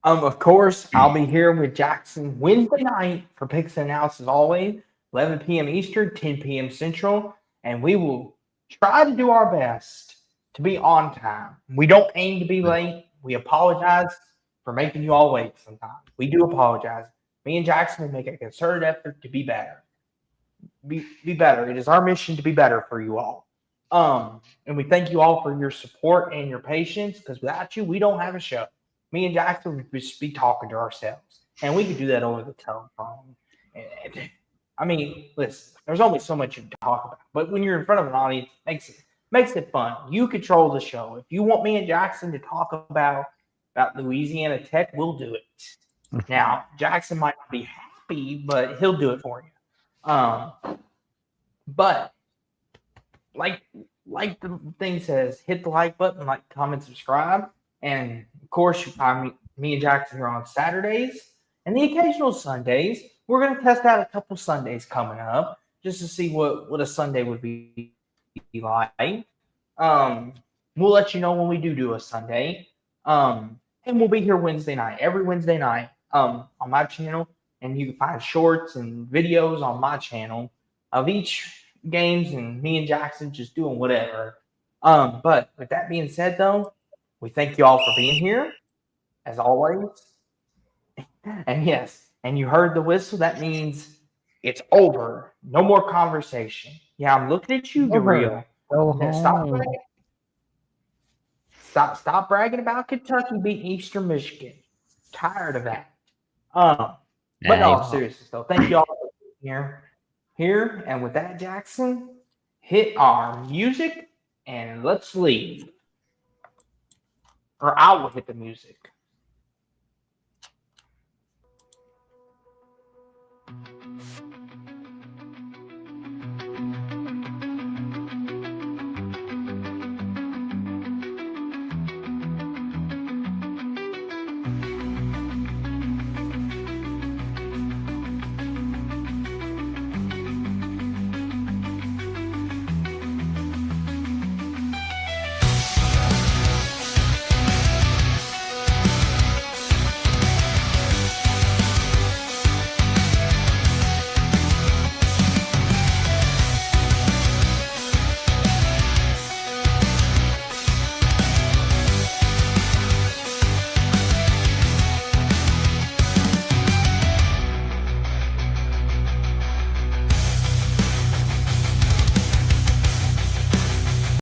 Of course, I'll be here with Jackson Wednesday night for Picks and Outs as always, 11 p.m. Eastern, 10 p.m. Central, and we will try to do our best to be on time. We don't aim to be late. We apologize for making you all wait sometimes. We do apologize. Me and Jackson will make a concerted effort to be better. Be better. It is our mission to be better for you all. And we thank you all for your support and your patience, because without you, we don't have a show. Me and Jackson would just be talking to ourselves, and we could do that over the telephone. And, I mean, listen, there's only so much you can talk about, but when you're in front of an audience, it makes it fun. You control the show. If you want me and Jackson to talk about Louisiana Tech, we'll do it. Now, Jackson might not be happy, but he'll do it for you. But like the thing says, hit the like button, like, comment, subscribe. And of course, you find me and Jackson here on Saturdays and the occasional Sundays. We're going to test out a couple Sundays coming up just to see what a Sunday would be like. We'll let you know when we do a Sunday. And we'll be here Wednesday night, every Wednesday night on my channel. And you can find shorts and videos on my channel of each games and me and Jackson just doing whatever. But with that being said, though, we thank you all for being here, as always. And yes, and you heard the whistle. That means it's over. No more conversation. Yeah, I'm looking at you, Real. Stop bragging about Kentucky beating Eastern Michigan. Tired of that. But no, seriously, though, thank you all for being here. And with that, Jackson, hit our music and let's leave. Or I will hit the music.